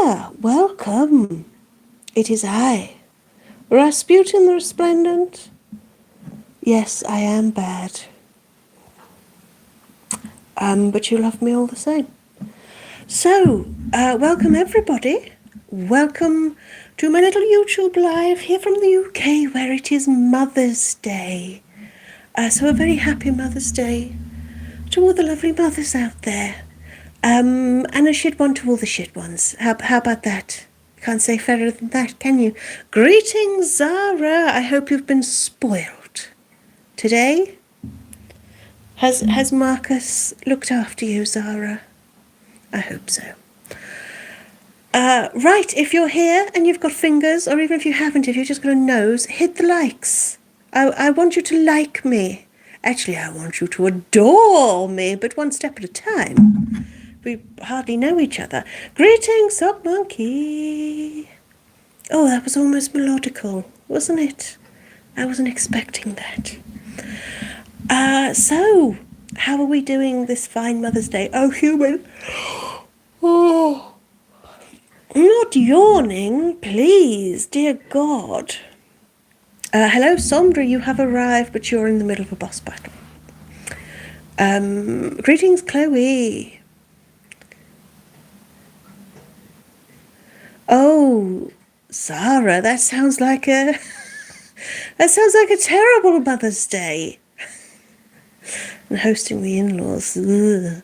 Welcome. It is I, Rasputin the Resplendent. Yes, I am bad. But you love me all the same. So, welcome everybody. Welcome to my little YouTube live here from the UK where it is Mother's Day. So a very happy Mother's Day to all the lovely mothers out there. And a shit one to all the shit ones. How about that? Can't say fairer than that, can you? Greetings, Zara. I hope you've been spoiled today. Has Marcus looked after you, Zara? I hope so. Right, if you're here and you've got fingers, or even if you haven't, if you've just got a nose, hit the likes. I want you to like me. Actually, I want you to adore me, but one step at a time. We hardly know each other. Greetings, Sock Monkey. Oh, that was almost melodical, wasn't it? I wasn't expecting that. So, how are we doing this fine Mother's Day? Oh, human. Oh, not yawning, please, dear God. Hello, Sondra, you have arrived, but you're in the middle of a boss battle. Greetings, Chloe. Oh, Zara, that sounds like a terrible Mother's Day. And hosting the in-laws. Ugh.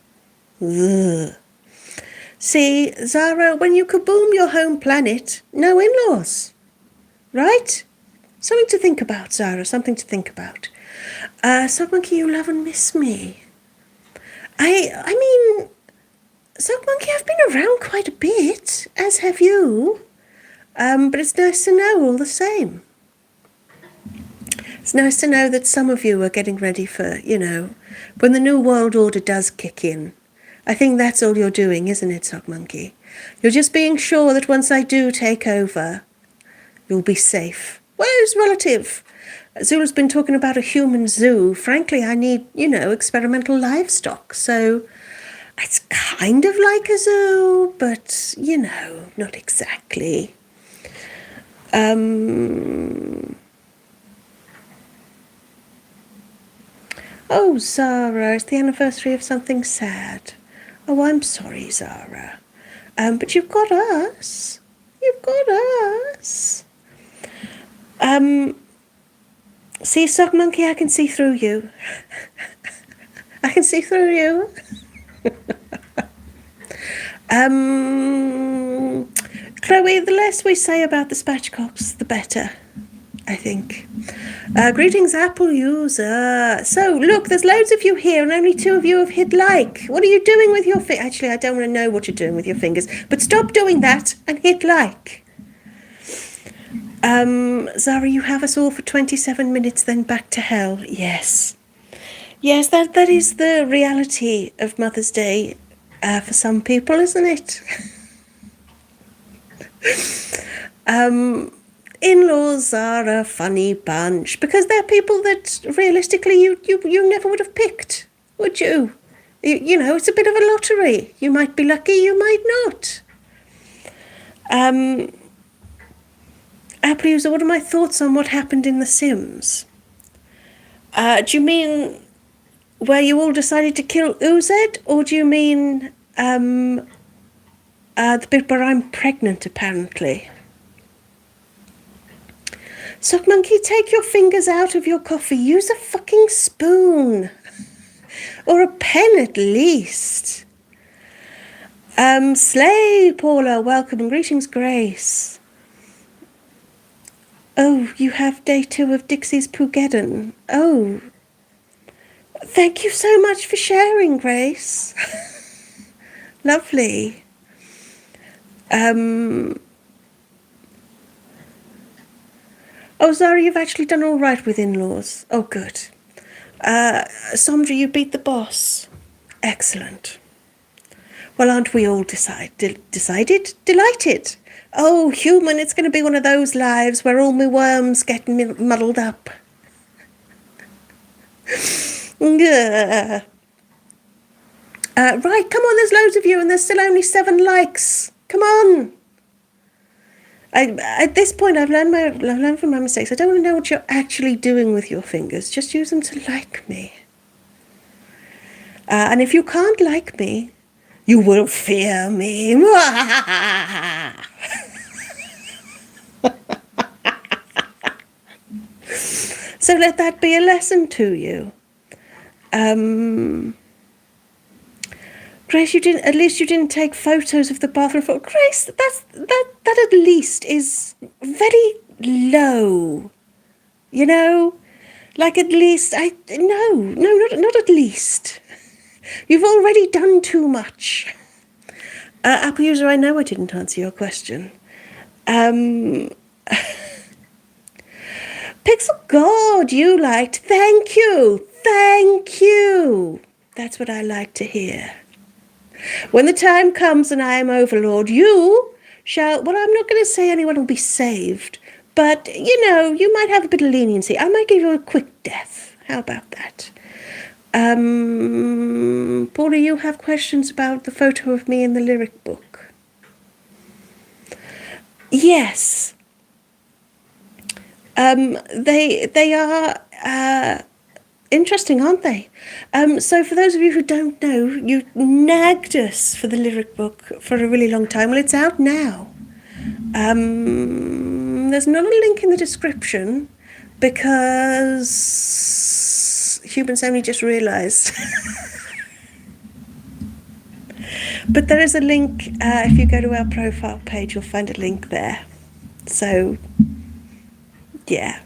Ugh. See, Zara, when you kaboom your home planet, no in-laws. Right? Something to think about, Zara, something to think about. Sock Monkey, you love and miss me. I mean, Sock Monkey, I've been around quite a bit, as have you. But it's nice to know all the same. It's nice to know that some of you are getting ready for, when the New World Order does kick in. I think that's all you're doing, isn't it, Sock Monkey? You're just being sure that once I do take over, you'll be safe. Where's relative? Zula's been talking about a human zoo. Frankly, I need, experimental livestock. So it's kind of like a zoo, but, not exactly. Oh, Zara, it's the anniversary of something sad. Oh, I'm sorry, Zara. But you've got us. You've got us. See, Sock Monkey, I can see through you. I can see through you. Chloe, the less we say about the spatchcocks, the better, I think. Greetings, Apple user. So, look, there's loads of you here and only 2 of you have hit like. What are you doing with your fingers? Actually, I don't want to know what you're doing with your fingers, but stop doing that and hit like. Zara, you have us all for 27 minutes, then back to hell. Yes. Yes, that is the reality of Mother's Day for some people, isn't it? In-laws are a funny bunch because they're people that realistically you never would have picked, would you? It's a bit of a lottery. You might be lucky, you might not. Apple user, what are my thoughts on what happened in The Sims? Do you mean where you all decided to kill Uzed, or do you mean the bit where I'm pregnant, apparently? Sock Monkey, take your fingers out of your coffee. Use a fucking spoon. Or a pen, at least. Slay, Paula, welcome. Greetings, Grace. Oh, you have day 2 of Dixie's Poogeddon. Oh. Thank you so much for sharing, Grace. Lovely. Oh, Zara, you've actually done all right with in-laws. Oh, good. Sondra, you beat the boss. Excellent. Well, aren't we all decided? Delighted. Oh, human, it's going to be one of those lives where all my worms get muddled up. Right, come on, there's loads of you and there's still only 7 likes. Come on. At this point, I've learned from my mistakes. I don't want to know what you're actually doing with your fingers. Just use them to like me. And if you can't like me, you will fear me. So let that be a lesson to you. Grace, at least you didn't take photos of the bathroom floor. Grace, that at least is very low. You know? Like at least, no, not at least. You've already done too much. Apple user, I know I didn't answer your question. Pixel God, you liked. Thank you. That's what I like to hear. When the time comes and I am overlord, you shall, well, I'm not going to say anyone will be saved, but, you might have a bit of leniency. I might give you a quick death. How about that? Paula, you have questions about the photo of me in the lyric book? Yes. They are interesting, aren't they? So for those of you who don't know, you nagged us for the lyric book for a really long time. Well, it's out now. There's not a link in the description because humans only just realised. But there is a link. If you go to our profile page, you'll find a link there. So, yeah.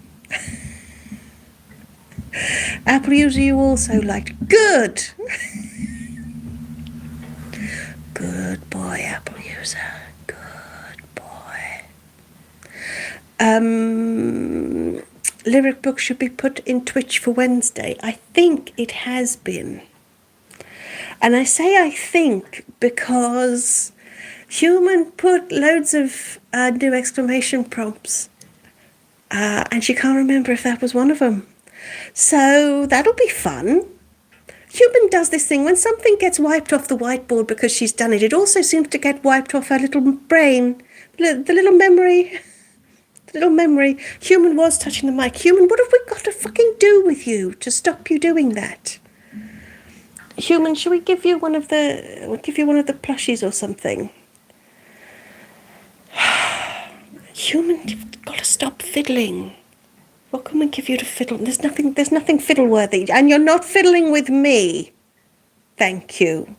Apple user, you also liked. Good. Good boy, Apple user. Good boy. Lyric book should be put in Twitch for Wednesday. I think it has been. And I say I think because Human put loads of new exclamation prompts. And she can't remember if that was one of them. So that'll be fun. Human does this thing when something gets wiped off the whiteboard because she's done it. It also seems to get wiped off her little brain, the little memory. The little memory. Human was touching the mic. Human, what have we got to fucking do with you to stop you doing that? Human, shall we give you one of the plushies or something? Human, you've got to stop fiddling. What can we give you to fiddle? There's nothing fiddle-worthy. And you're not fiddling with me. Thank you.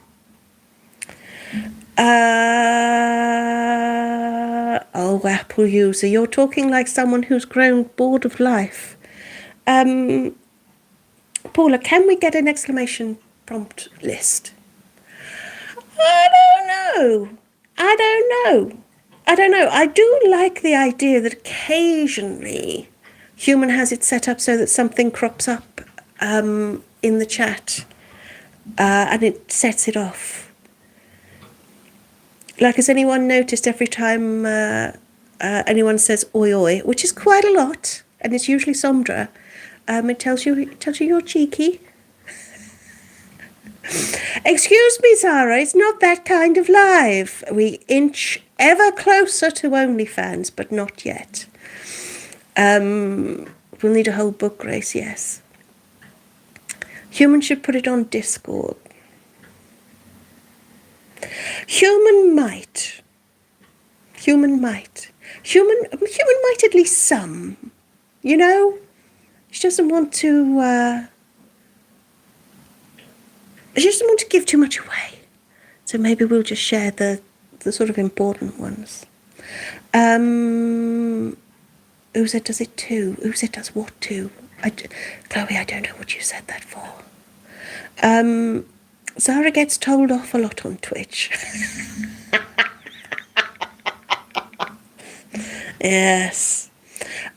Oh, Apple user, you're talking like someone who's grown bored of life. Paula, can we get an exclamation prompt list? I don't know. I do like the idea that occasionally Human has it set up so that something crops up in the chat and it sets it off. Like, has anyone noticed every time anyone says oi oi, which is quite a lot, and it's usually Somdra, it tells you you're cheeky. Excuse me, Zara, it's not that kind of live. We inch ever closer to OnlyFans, but not yet. We'll need a whole book, Grace, yes. Human should put it on Discord. Human might. Human might at least some. You know? She doesn't want to give too much away. So maybe we'll just share the sort of important ones. Uza does it too. Uza does what too? Chloe, I don't know what you said that for. Zara gets told off a lot on Twitch. Yes.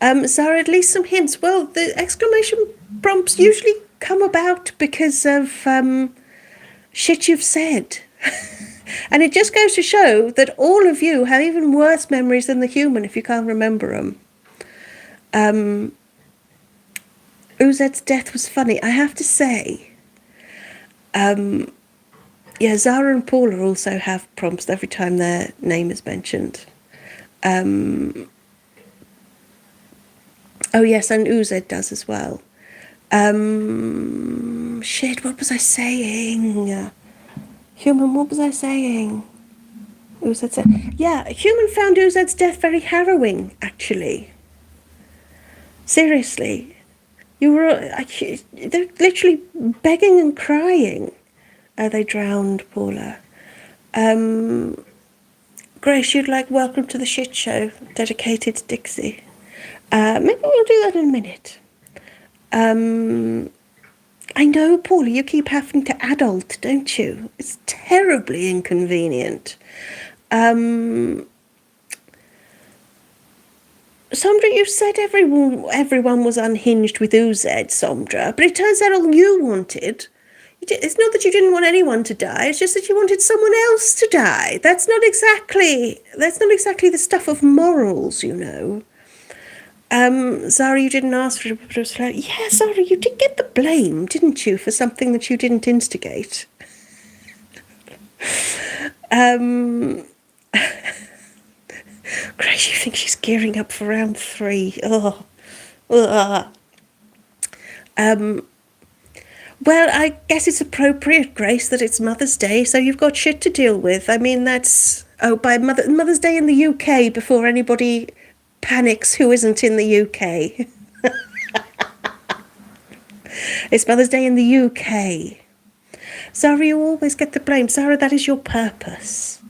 Zara, at least some hints. Well, the exclamation prompts usually come about because of shit you've said. And it just goes to show that all of you have even worse memories than the human if you can't remember them. Uzed's death was funny. I have to say, Zara and Paula also have prompts every time their name is mentioned. Oh yes, and Uzed does as well. Shit, what was I saying? Human, what was I saying? Uzed said, yeah, Human found Uzed's death very harrowing, actually. Seriously. They're literally begging and crying. They drowned, Paula. Grace, you'd like Welcome to the Shit Show, dedicated to Dixie. Maybe we'll do that in a minute. I know, Paula, you keep having to adult, don't you? It's terribly inconvenient. Sandra, you said everyone was unhinged with Uzed, Sandra, but it turns out all you wanted. It's not that you didn't want anyone to die. It's just that you wanted someone else to die. That's not exactly the stuff of morals, you know. Zara, you didn't ask for it, but it was like, yeah, Zara, you did get the blame, didn't you, for something that you didn't instigate? Grace, you think she's gearing up for round 3? Oh. Well, I guess it's appropriate, Grace, that it's Mother's Day, so you've got shit to deal with. I mean, that's... Oh, by Mother's Day in the UK, before anybody panics who isn't in the UK. It's Mother's Day in the UK. Zara, you always get the blame. Zara, that is your purpose.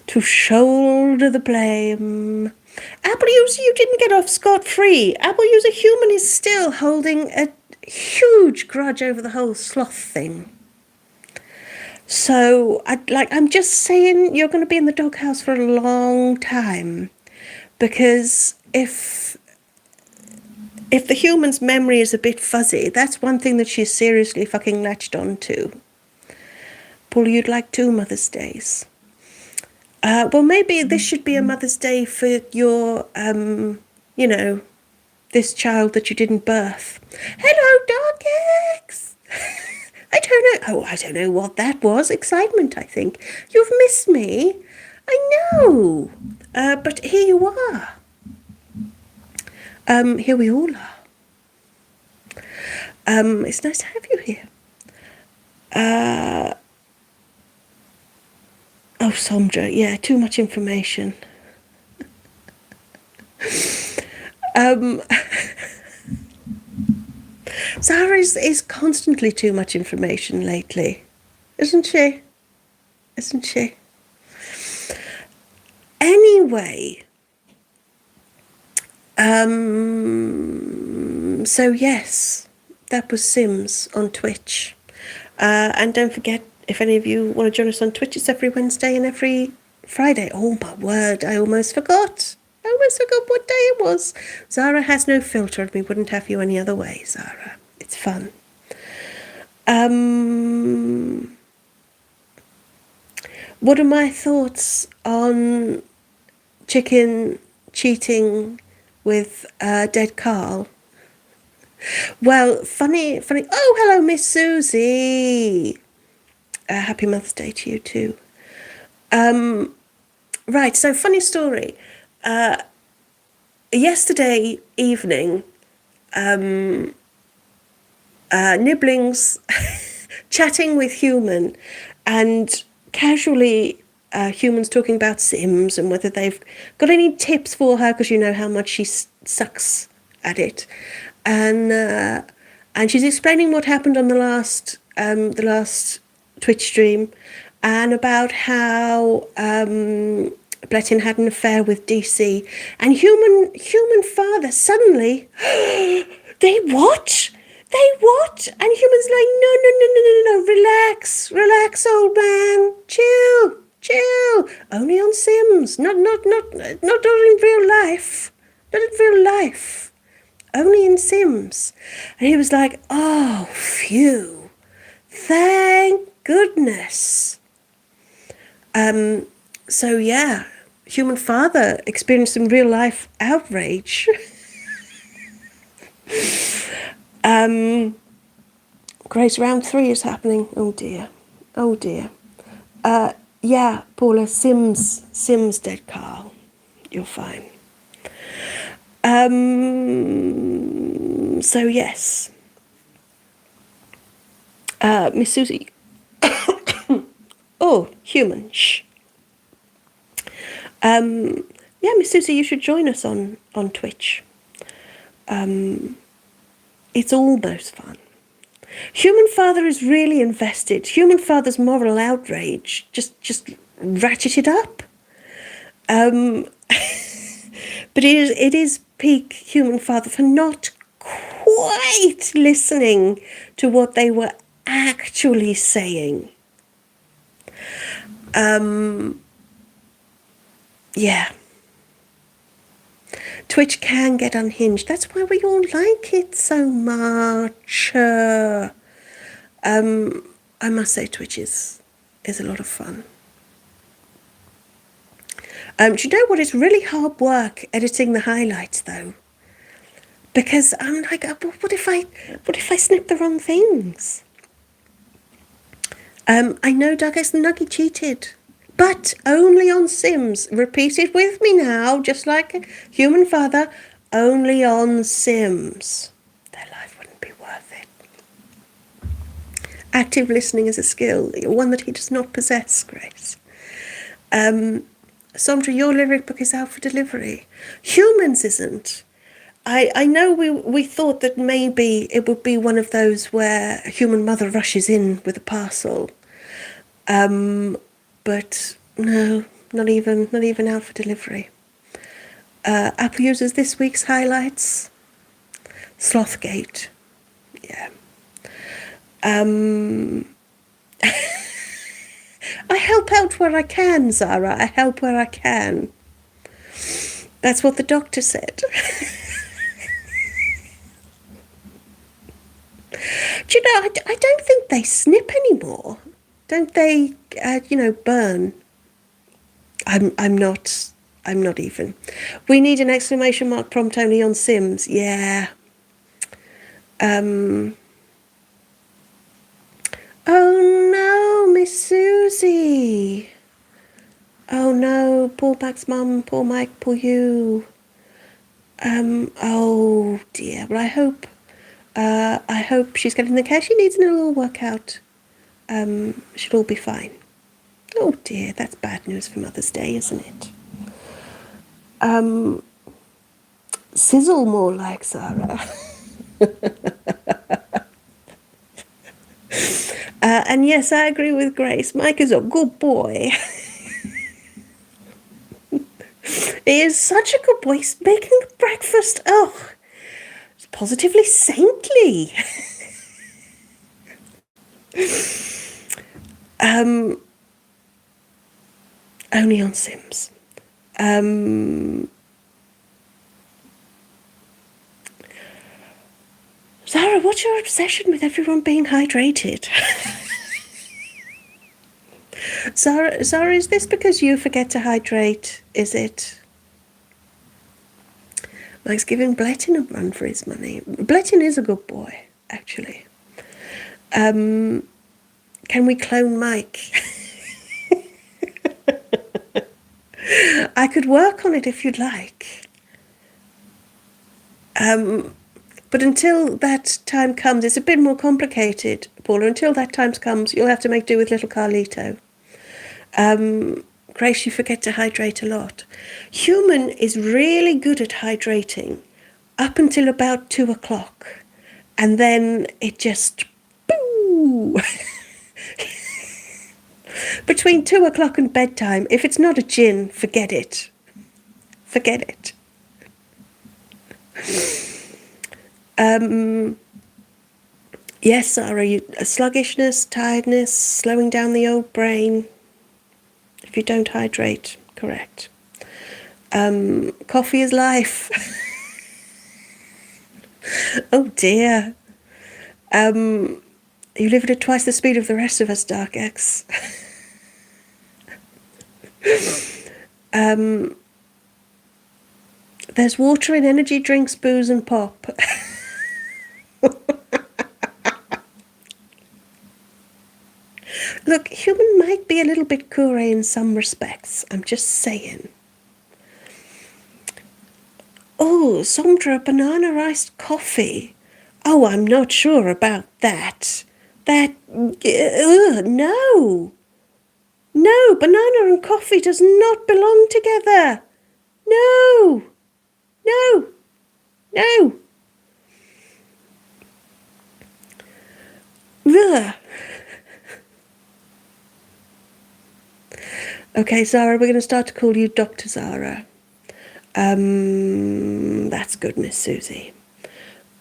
To shoulder the blame. Apple User, you didn't get off scot-free. Apple User Human is still holding a huge grudge over the whole sloth thing. So, I'm just saying you're going to be in the doghouse for a long time. Because if the human's memory is a bit fuzzy, that's one thing that she's seriously fucking latched onto. Paul, you'd like 2 Mother's Days. Well, maybe this should be a Mother's Day for your, this child that you didn't birth. Hello, Dark Eggs! I don't know what that was. Excitement, I think. You've missed me. I know. But here you are. Here we all are. It's nice to have you here. Oh, Sandra, yeah, too much information. Zara is constantly too much information lately, isn't she? Isn't she? Anyway, so yes, that was Sims on Twitch. And don't forget, if any of you want to join us on Twitch, it's every Wednesday and every Friday. Oh my word, I almost forgot. What day it was. Zara has no filter, and we wouldn't have you any other way, Zara. It's fun. What are my thoughts on Chicken cheating with dead Carl? Well, funny. Oh, hello, Miss Susie. Happy Mother's Day to you too. Right, so funny story. Yesterday evening, Nibblings chatting with Human, and casually Human's talking about Sims and whether they've got any tips for her, because you know how much she sucks at it, and she's explaining what happened on the last Twitch stream, and about how Blettin had an affair with DC, and human father suddenly, they what? And Human's like, no, relax, old man, chill, only on Sims, not in real life, only in Sims. And he was like, oh, phew, thank goodness. So yeah, Human father experienced some real life outrage. Grace, round 3 is happening. Oh dear. Yeah, Paula, Sims dead Carl. You're fine. So yes. Miss Susie. Oh, human. Shh. Yeah, Miss Susie, you should join us on Twitch. It's almost fun. Human Father is really invested. Human Father's moral outrage just ratcheted up. But it is peak Human Father for not quite listening to what they were actually saying. Yeah. Twitch can get unhinged. That's why we all like it so much. I must say Twitch is a lot of fun. Do you know what? It's really hard work editing the highlights, though. Because I'm like, what if I snip the wrong things? I know Douglas the Nuggy cheated, but only on Sims. Repeat it with me now, just like a Human Father, only on Sims. Their life wouldn't be worth it. Active listening is a skill, one that he does not possess, Grace. Sondra, your lyric book is out for delivery. Humans isn't. I know we thought that maybe it would be one of those where a human mother rushes in with a parcel. But no, not even out for delivery. Apple uses this week's highlights. Slothgate. Yeah. I help out where I can, Zara. I help where I can. That's what the doctor said. Do you know, I don't think they snip anymore. Don't they, burn? I'm not even. We need an exclamation mark prompt only on Sims. Yeah. Oh no, Miss Susie. Oh no, poor Mac's mum, poor Mike, poor you. Oh dear. Well, I hope she's getting the care she needs and it'll all work out. She'll all be fine. Oh dear, that's bad news for Mother's Day, isn't it? Sizzle more like Sarah. And yes, I agree with Grace. Mike is a good boy. He is such a good boy. He's making breakfast. Oh, it's positively saintly. Only on Sims. Zara, what's your obsession with everyone being hydrated? Zara, is this because you forget to hydrate? Is it? Mike's giving Blettin a run for his money. Blettin is a good boy, actually. Can we clone Mike? I could work on it if you'd like. But until that time comes, it's a bit more complicated, Paula. Until that time comes, you'll have to make do with little Carlito. Grace, you forget to hydrate a lot. Human is really good at hydrating up until about 2 o'clock. And then it just, boo! Between 2 o'clock and bedtime, if it's not a gin, forget it. Forget it. Yes, Sarah, sluggishness, tiredness, slowing down the old brain. If you don't hydrate, correct. Coffee is life. Oh dear. You live at twice the speed of the rest of us, Dark X. There's water in energy drinks, booze and pop. Look, human might be a little bit couré in some respects. I'm just saying. Oh, Sondra, banana iced coffee. Oh, I'm not sure about that. No. No, banana and coffee does not belong together. No. No. No. Ugh. Okay, Zara, we're going to start to call you Dr. Zara. That's good, Miss Susie.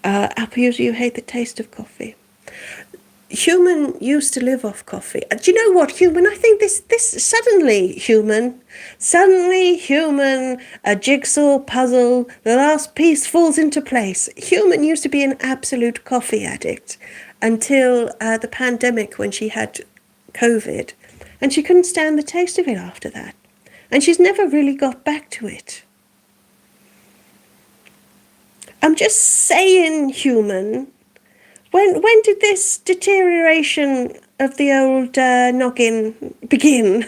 Apple user, you hate the taste of coffee. Human used to live off coffee. Do you know what, Human? I think this suddenly, Human, a jigsaw puzzle, the last piece falls into place. Human used to be an absolute coffee addict until the pandemic when she had COVID, and she couldn't stand the taste of it after that. And she's never really got back to it. I'm just saying, Human, when did this deterioration of the old noggin begin?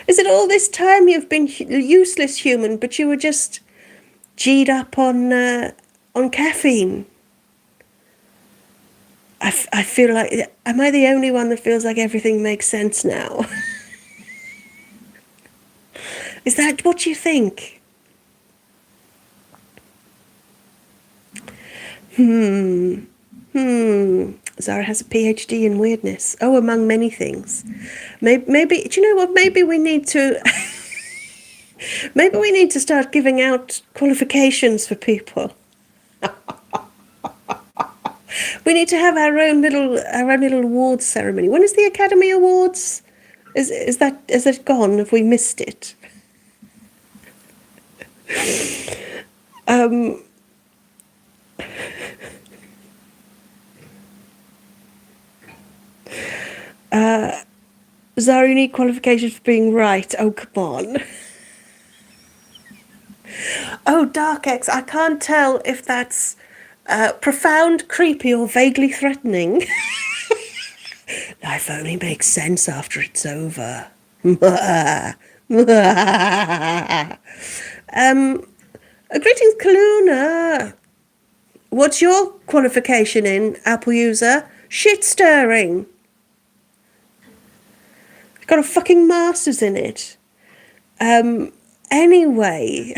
Is it all this time you've been useless, Human, but you were just G'd up on caffeine? I feel like, am I the only one that feels like everything makes sense now? Is that what you think? Zara has a PhD in weirdness. Oh, among many things. Maybe do you know what? Maybe we need to. Maybe we need to start giving out qualifications for people. We need to have our own little awards ceremony. When is the Academy Awards? Is it gone? Have we missed it? Zara, you need qualifications for being right. Oh, come on. Oh, Dark X, I can't tell if that's profound, creepy, or vaguely threatening. Life only makes sense after it's over. Greetings, Kaluna. What's your qualification in, Apple user? Shit stirring. You've got a fucking master's in it. Anyway,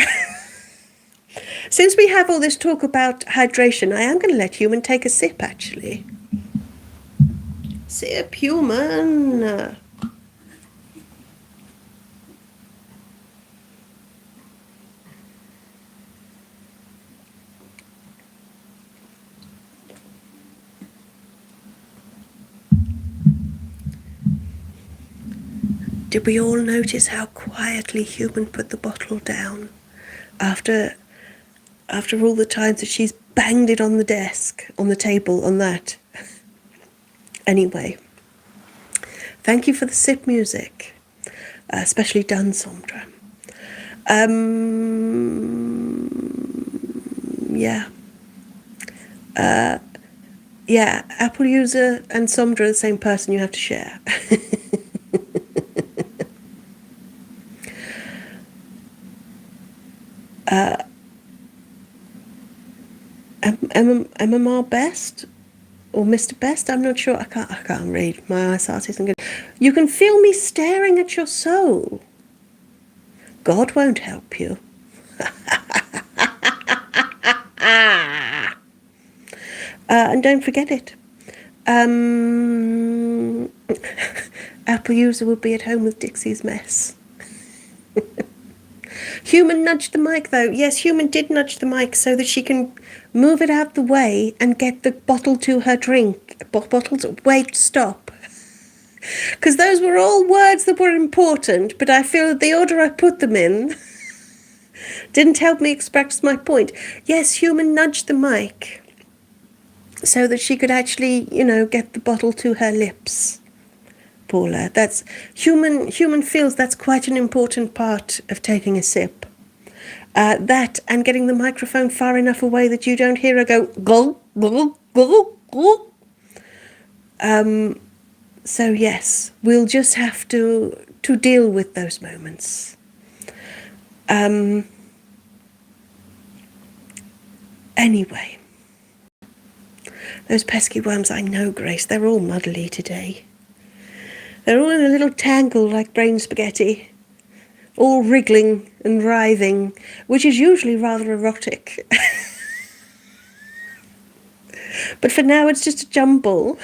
since we have all this talk about hydration, I am going to let Human take a sip, actually. Sip, Human. Did we all notice how quietly Human put the bottle down after all the times that she's banged it on the desk, on the table, on that? Anyway, thank you for the sip music, especially done, Sondra. Yeah. Yeah, Apple user and Sondra are the same person, you have to share. MMR Best or Mr. Best, I'm not sure. I can't read. My eyesight isn't good. You can feel me staring at your soul. God won't help you. And don't forget it. Apple user will be at home with Dixie's mess. Human nudged the mic, though. Yes, Human did nudge the mic so that she can move it out the way and get the bottle to her drink. Bottles? Wait, stop. Because those were all words that were important, but I feel that the order I put them in didn't help me express my point. Yes, Human nudged the mic so that she could actually, get the bottle to her lips. Paula, that's Human feels that's quite an important part of taking a sip. That and getting the microphone far enough away that you don't hear her go gulp, gulp, gulp, gulp. So yes, we'll just have to deal with those moments. Anyway, those pesky worms, I know, Grace, they're all muddly today. They're all in a little tangle like brain spaghetti, all wriggling and writhing, which is usually rather erotic. But for now, it's just a jumble.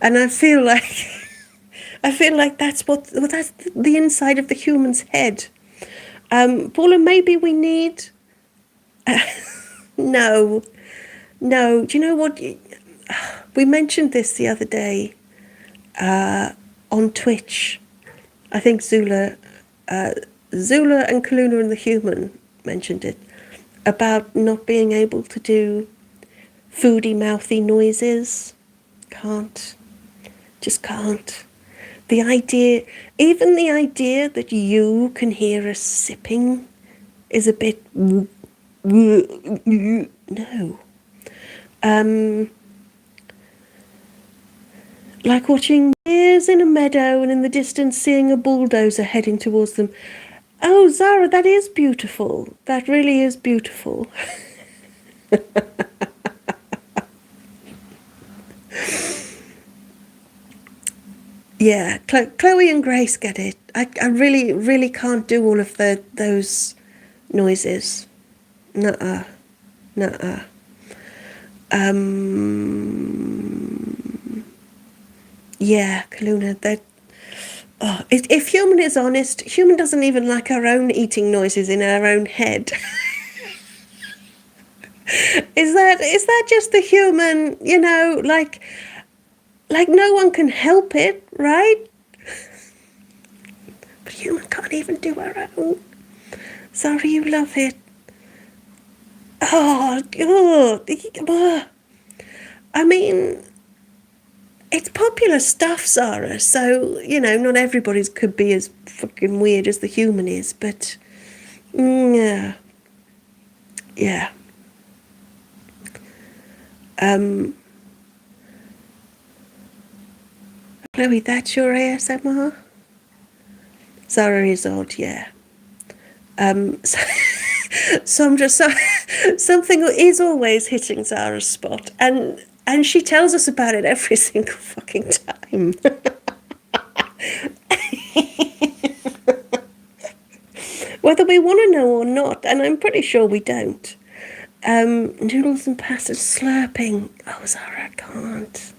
And I feel like that's that's the inside of the human's head. Paula, maybe we need. No. Do you know what? We mentioned this the other day on Twitch. I think Zula and Kaluna and the Human mentioned it about not being able to do foody, mouthy noises. Just can't. Even the idea that you can hear us sipping is a bit no. Like watching deers in a meadow and in the distance seeing a bulldozer heading towards them. Oh, Zara, that is beautiful. That really is beautiful. Yeah, Chloe and Grace get it. I really, really can't do all of those noises. Nuh-uh. Yeah, Kaluna, that. Oh, if Human is honest, Human doesn't even like her own eating noises in her own head. Is that just the Human? You know, like no one can help it, right? But Human can't even do her own. Sorry, you love it. Oh, I mean, it's popular stuff, Zara, so, you know, not everybody's could be as fucking weird as the Human is, but, yeah. Chloe, that's your ASMR? Zara is odd, yeah. So I'm just something is always hitting Zara's spot, and she tells us about it every single fucking time. Whether we want to know or not, and I'm pretty sure we don't. Noodles and pasta slurping. Oh, Zara, I can't.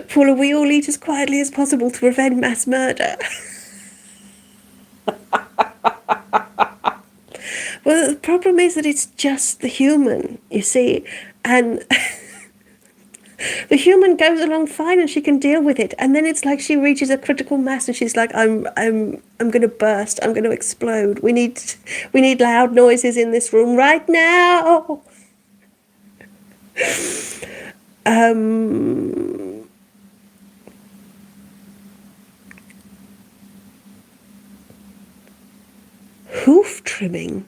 Paula, we all eat as quietly as possible to prevent mass murder. Well, the problem is that it's just the Human, you see, and the Human goes along fine and she can deal with it, and then it's like she reaches a critical mass and she's like, I'm going to burst, I'm going to explode. We need loud noises in this room right now. Hoof trimming.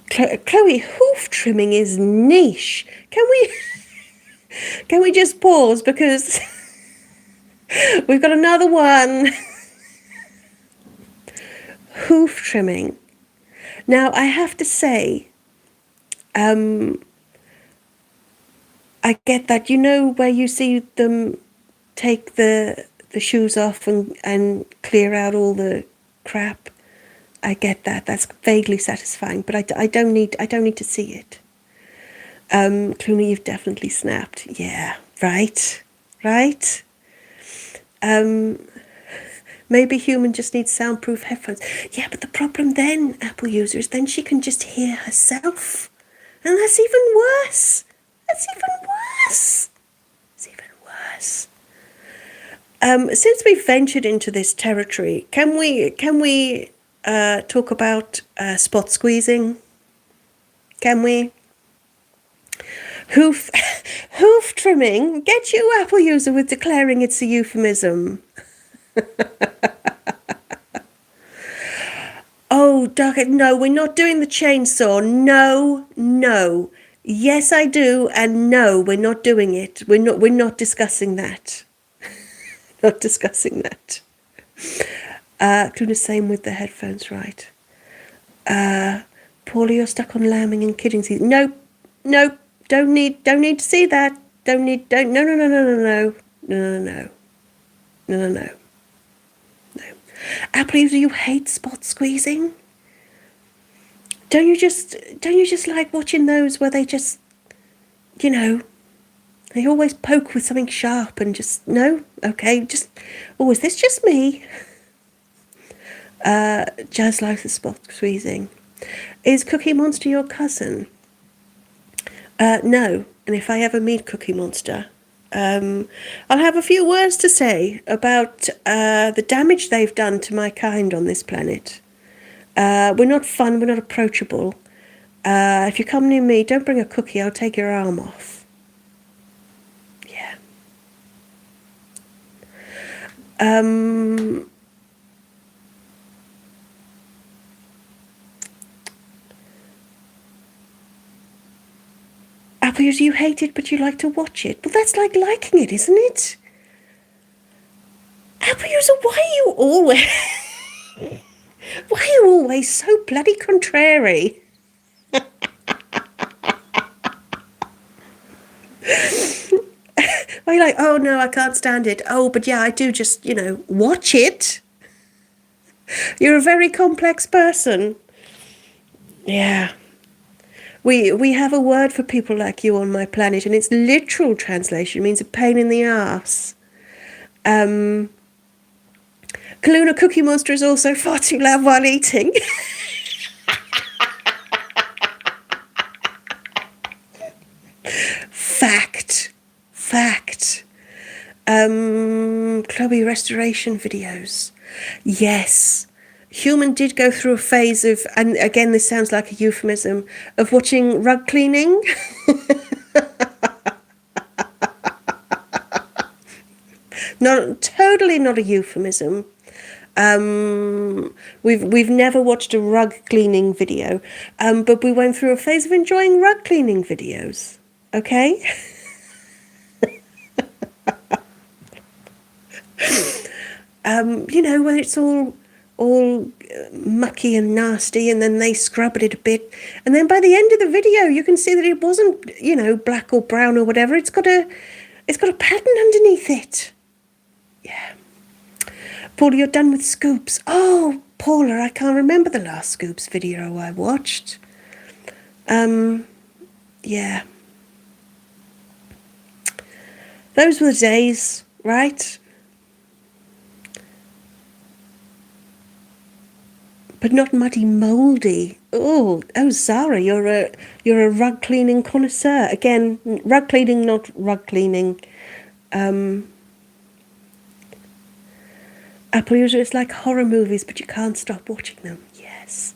Chloe, hoof trimming is niche. Can we just pause because we've got another one. Hoof trimming. Now I have to say, I get that. You know where you see them take the shoes off and clear out all the crap. I get that. That's vaguely satisfying, but I don't need to see it. Clooney, you've definitely snapped. Yeah, right. Maybe Human just needs soundproof headphones. Yeah, but the problem then, Apple users, then she can just hear herself, and that's even worse. Since we've ventured into this territory, can we talk about spot squeezing? Can we? Hoof trimming. Get you, Apple user, with declaring it's a euphemism. Oh, Doug, no, we're not doing the chainsaw. No. Yes, I do, and no, we're not doing it. We're not discussing that. Not discussing that. Do the same with the headphones, right? Paula, you're stuck on lambing and kidding season. Nope, nope, don't need to see that. No, no. Apple, do you hate spot squeezing? Don't you just like watching those where they just, they always poke with something sharp and just, no? Okay, just, is this just me? Jazz likes the spot squeezing. Is Cookie Monster your cousin? No, and if I ever meet Cookie Monster, I'll have a few words to say about the damage they've done to my kind on this planet. We're not fun, we're not approachable. If you come near me, don't bring a cookie, I'll take your arm off. Yeah. Apple, you hate it, but you like to watch it. Well, that's like liking it, isn't it? Apple, why are you always... why are you always so bloody contrary? Why are you like, oh no, I can't stand it. Oh, but yeah, I do just, watch it. You're a very complex person. Yeah. We have a word for people like you on my planet, and its literal translation means a pain in the arse. Kaluna Cookie Monster is also far too loud while eating. Fact. Chloe restoration videos. Yes. Human did go through a phase of, and again this sounds like a euphemism, of watching rug cleaning. Totally not a euphemism. We've never watched a rug cleaning video, but we went through a phase of enjoying rug cleaning videos. Okay? When it's all mucky and nasty, and then they scrub it a bit, and then by the end of the video you can see that it wasn't, black or brown or whatever. It's got a pattern underneath it. Yeah. Paula, you're done with Scoops. Oh, Paula, I can't remember the last Scoops video I watched. Yeah. Those were the days, right? But not muddy, mouldy. Oh, Zara, you're a rug cleaning connoisseur. Again, rug cleaning, not rug cleaning. Apple user, it's like horror movies, but you can't stop watching them. Yes.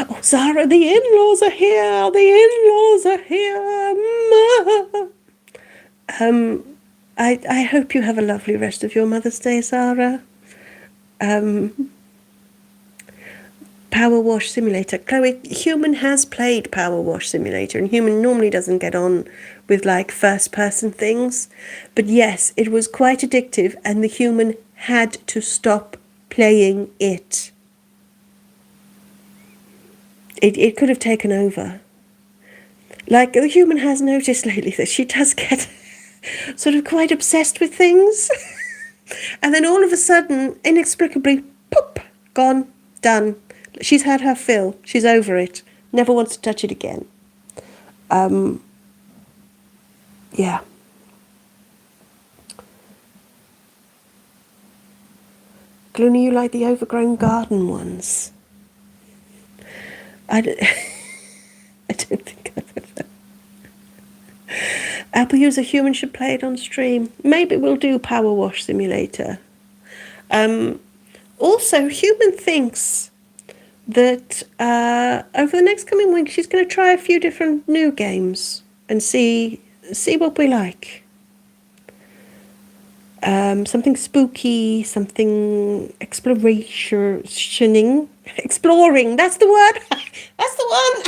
Oh, Zara, the in-laws are here. The in-laws are here. I hope you have a lovely rest of your Mother's Day, Zara. Power Wash Simulator. Chloe, Human has played Power Wash Simulator, and Human normally doesn't get on with like first-person things. But yes, it was quite addictive, and the Human had to stop playing it. It could have taken over. Like, the Human has noticed lately that she does get sort of quite obsessed with things. And then all of a sudden, inexplicably, poof, gone, done. She's had her fill. She's over it. Never wants to touch it again. Yeah. Gloomy, you like the overgrown garden ones? I don't think I've ever. Apple user Human should play it on stream. Maybe we'll do Power Wash Simulator. Also, Human thinks that over the next coming week she's going to try a few different new games and see what we like. Something spooky, something exploring. That's the word. That's the one.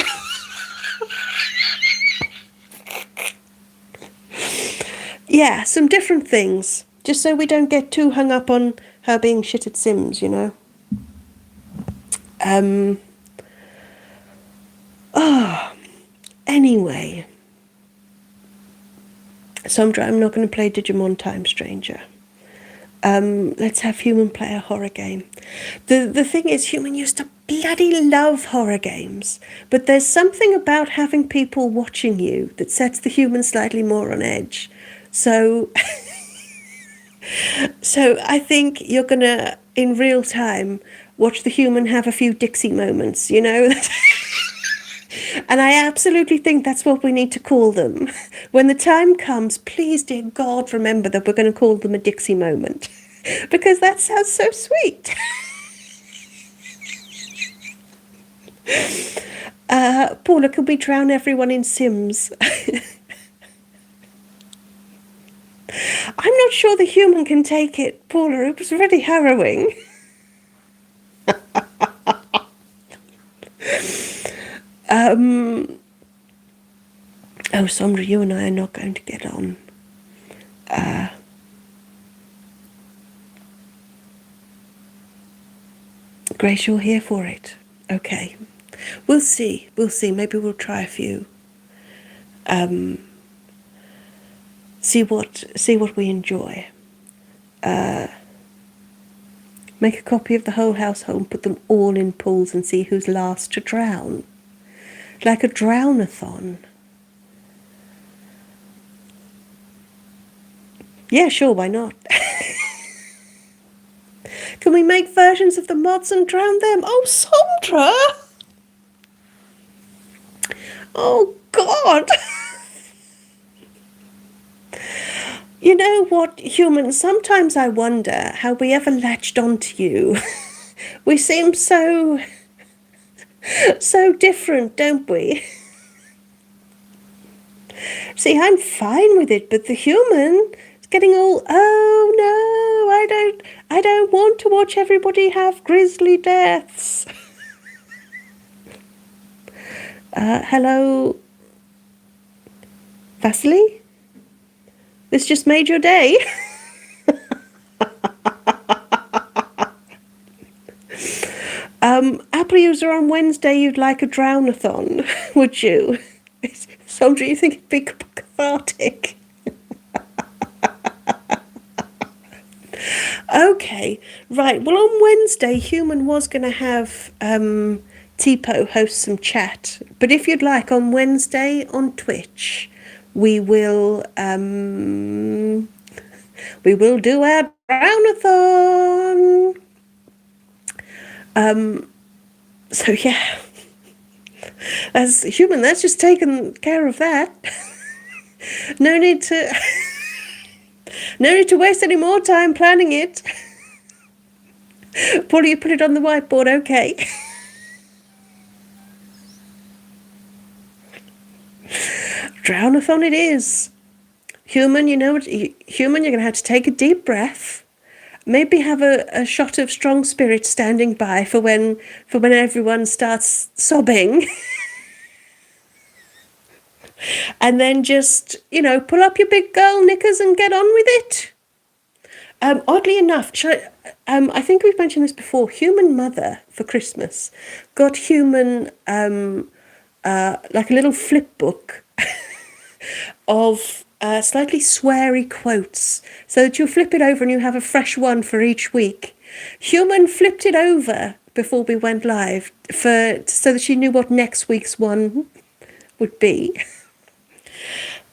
Yeah, some different things, just so we don't get too hung up on her being shit at Sims, Anyway, so I'm not going to play Digimon Time Stranger. Let's have Human play a horror game. The thing is, Human used to bloody love horror games, but there's something about having people watching you that sets the Human slightly more on edge. So, so I think you're gonna, in real time, watch the Human have a few Dixie moments, you know? And I absolutely think that's what we need to call them. When the time comes, please, dear God, remember that we're going to call them a Dixie moment. Because that sounds so sweet. Paula, could we drown everyone in Sims? I'm not sure the Human can take it, Paula. It was really harrowing. Oh, Sondra, you and I are not going to get on. Grace, you're here for it. Okay. We'll see. We'll see. Maybe we'll try a few. See what we enjoy. Make a copy of the whole household and put them all in pools and see who's last to drown. Like a drownathon. Yeah, sure, why not? Can we make versions of the mods and drown them? Oh, Sondra! Oh, God! You know what, Human, sometimes I wonder how we ever latched onto you. We seem so different, don't we? See, I'm fine with it, but the Human is getting all, oh no, I don't want to watch everybody have grisly deaths. Hello, Vasily? This just made your day. Apple user on Wednesday, you'd like a drownathon, would you? Sondra, you think it'd be cathartic? Okay, right. Well, on Wednesday, Human was going to have Tipo host some chat. But if you'd like, on Wednesday on Twitch, we will do our drownathon. So yeah, as Human, that's just taken care of that. No need to waste any more time planning it. Paul, you put it on the whiteboard, okay? Drownathon it is. Human, you know what? Human, you're going to have to take a deep breath. Maybe have a shot of strong spirit standing by for when everyone starts sobbing. And then just, pull up your big girl knickers and get on with it. Oddly enough, I think we've mentioned this before, Human Mother for Christmas got Human like a little flip book of slightly sweary quotes, so that you flip it over and you have a fresh one for each week. Human flipped it over before we went live so that she knew what next week's one would be.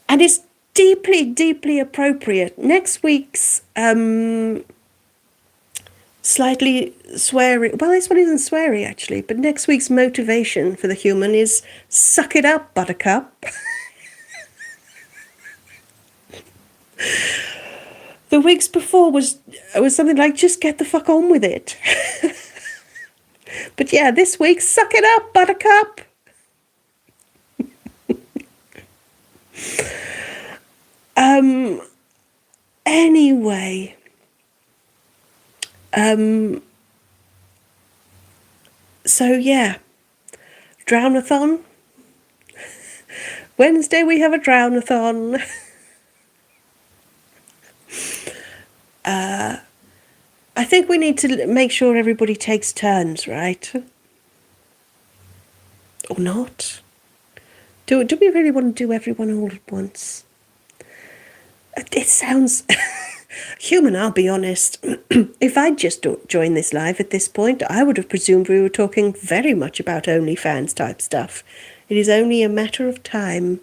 And it's deeply, deeply appropriate. Next week's slightly sweary, well, this one isn't sweary actually, but next week's motivation for the Human is suck it up, buttercup. The weeks before was something like just get the fuck on with it. But yeah, this week, suck it up, buttercup. Anyway, so yeah, drownathon. Wednesday we have a drownathon. I think we need to make sure everybody takes turns, right? Or not? Do we really want to do everyone all at once? It sounds human, I'll be honest. If I'd just joined this live at this point, I would have presumed we were talking very much about OnlyFans type stuff. It is only a matter of time.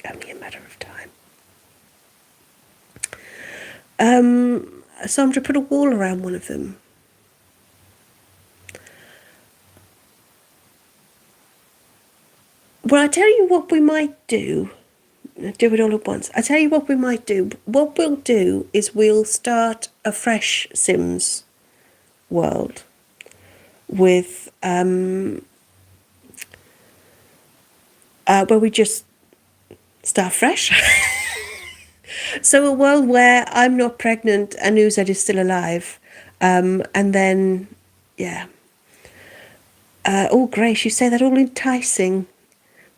Only a matter of time. So I'm going to put a wall around one of them. Well, I tell you what we might do. Do it all at once. I tell you what we might do. What we'll do is we'll start a fresh Sims world with where we just start fresh. So a world where I'm not pregnant and Uzed is still alive, and then yeah. Oh, Grace, you say that all enticing.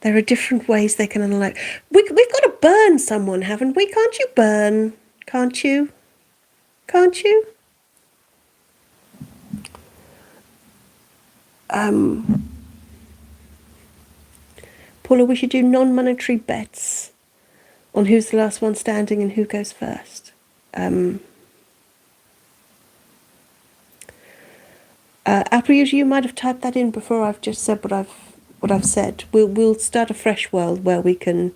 There are different ways they can unlock. We've got to burn someone, haven't we? Can't you burn? Can't you? Can't you? Paula, we should do non-monetary bets on who's the last one standing and who goes first. Apple, you might have typed that in before I've just said what I've said. We'll start a fresh world where we can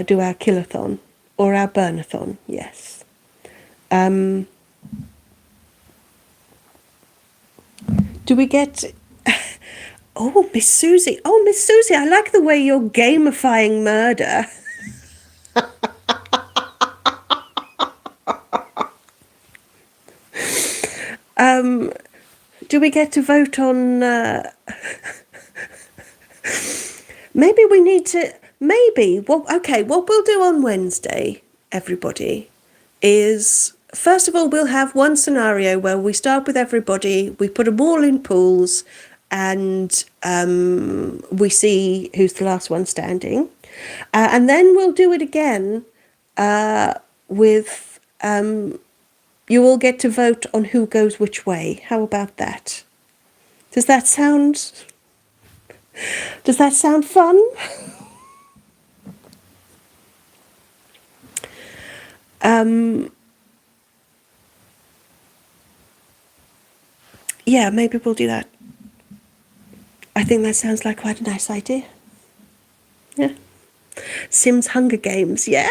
do our killathon or our burnathon. Yes. Do we get? Oh, Miss Susie. Oh, Miss Susie, I like the way you're gamifying murder. Do we get to vote on? Maybe we need to. Maybe. Well, okay. What we'll do on Wednesday, everybody, is first of all we'll have one scenario where we start with everybody. We put them all in pools, and we see who's the last one standing, and then we'll do it again with. You all get to vote on who goes which way. How about that? Does that sound fun? Yeah, maybe we'll do that. I think that sounds like quite a nice idea. Yeah. Sims Hunger Games, yeah?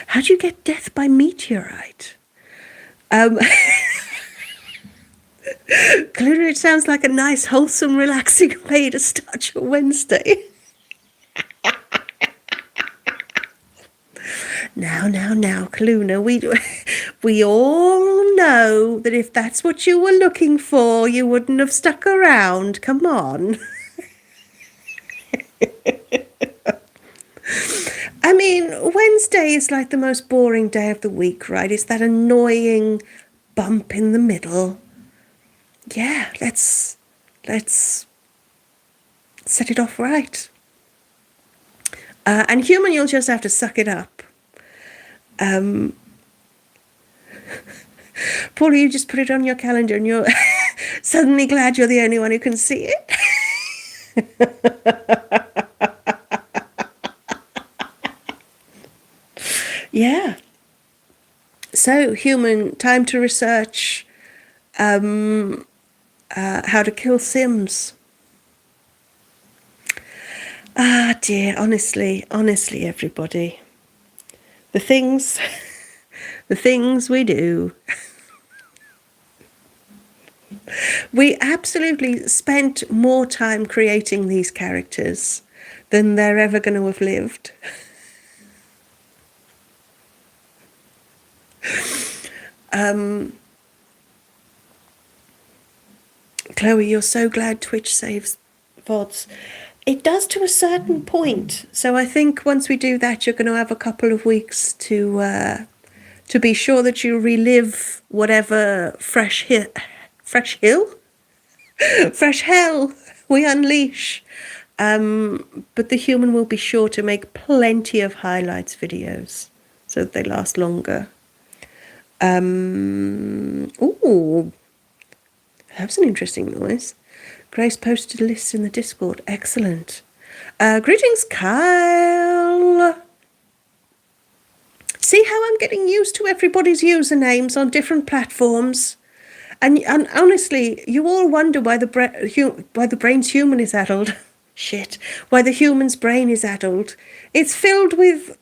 How do you get death by meteorite? Clearly it sounds like a nice, wholesome, relaxing way to start your Wednesday. Now, Kaluna, we all know that if that's what you were looking for, you wouldn't have stuck around. Come on. I mean, Wednesday is like the most boring day of the week, right? It's that annoying bump in the middle. Yeah, let's set it off right. And human, you'll just have to suck it up. Paula, you just put it on your calendar and you're suddenly glad you're the only one who can see it. Yeah. So, human, time to research how to kill Sims. Ah, dear, honestly, everybody. The things we do. We absolutely spent more time creating these characters than they're ever going to have lived. Chloe, you're so glad Twitch saves VODs. It does to a certain point. So I think once we do that, you're going to have a couple of weeks to be sure that you relive whatever fresh hell we unleash. But the human will be sure to make plenty of highlights videos so that they last longer. Ooh, that was an interesting noise. Grace posted a list in the Discord. Excellent. Greetings, Kyle. See how I'm getting used to everybody's usernames on different platforms? And honestly, you all wonder why the brain's human is addled. Shit. Why the human's brain is addled. It's filled with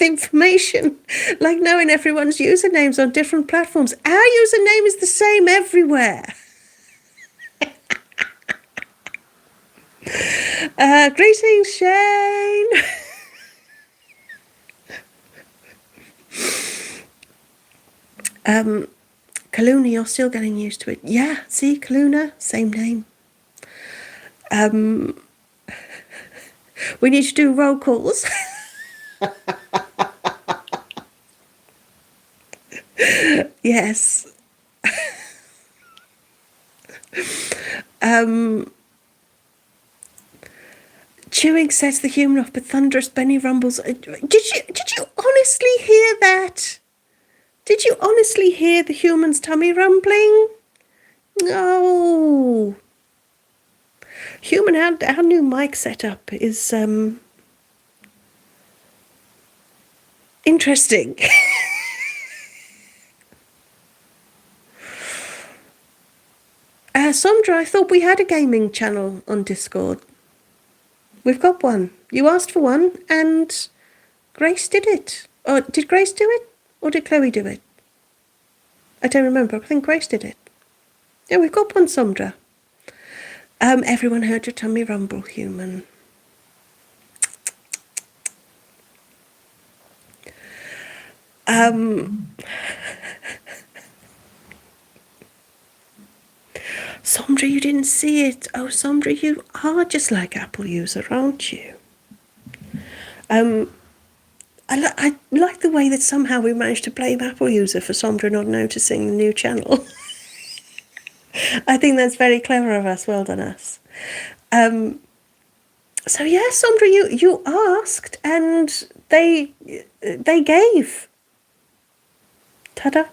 information, like knowing everyone's usernames on different platforms. Our username is the same everywhere. Greetings, Shane. Kaluna, you're still getting used to it. Yeah, see, Kaluna, same name. We need to do roll calls. Yes. Chewing sets the human off, but thunderous Benny rumbles. Did you honestly hear that? Did you honestly hear the human's tummy rumbling? No. Human, our new mic setup is interesting. Sondra, I thought we had a gaming channel on Discord. We've got one. You asked for one, and Grace did it. Or did Grace do it? Or did Chloe do it? I don't remember. I think Grace did it. Yeah, we've got one, Sondra. Everyone heard your tummy rumble, human. Sondra, you didn't see it. Oh, Sondra, you are just like Apple user, aren't you? I like the way that somehow we managed to blame Apple user for Sondra not noticing the new channel. I think that's very clever of us. Well done, us. So yeah, Sondra, you asked and they gave. Ta-da.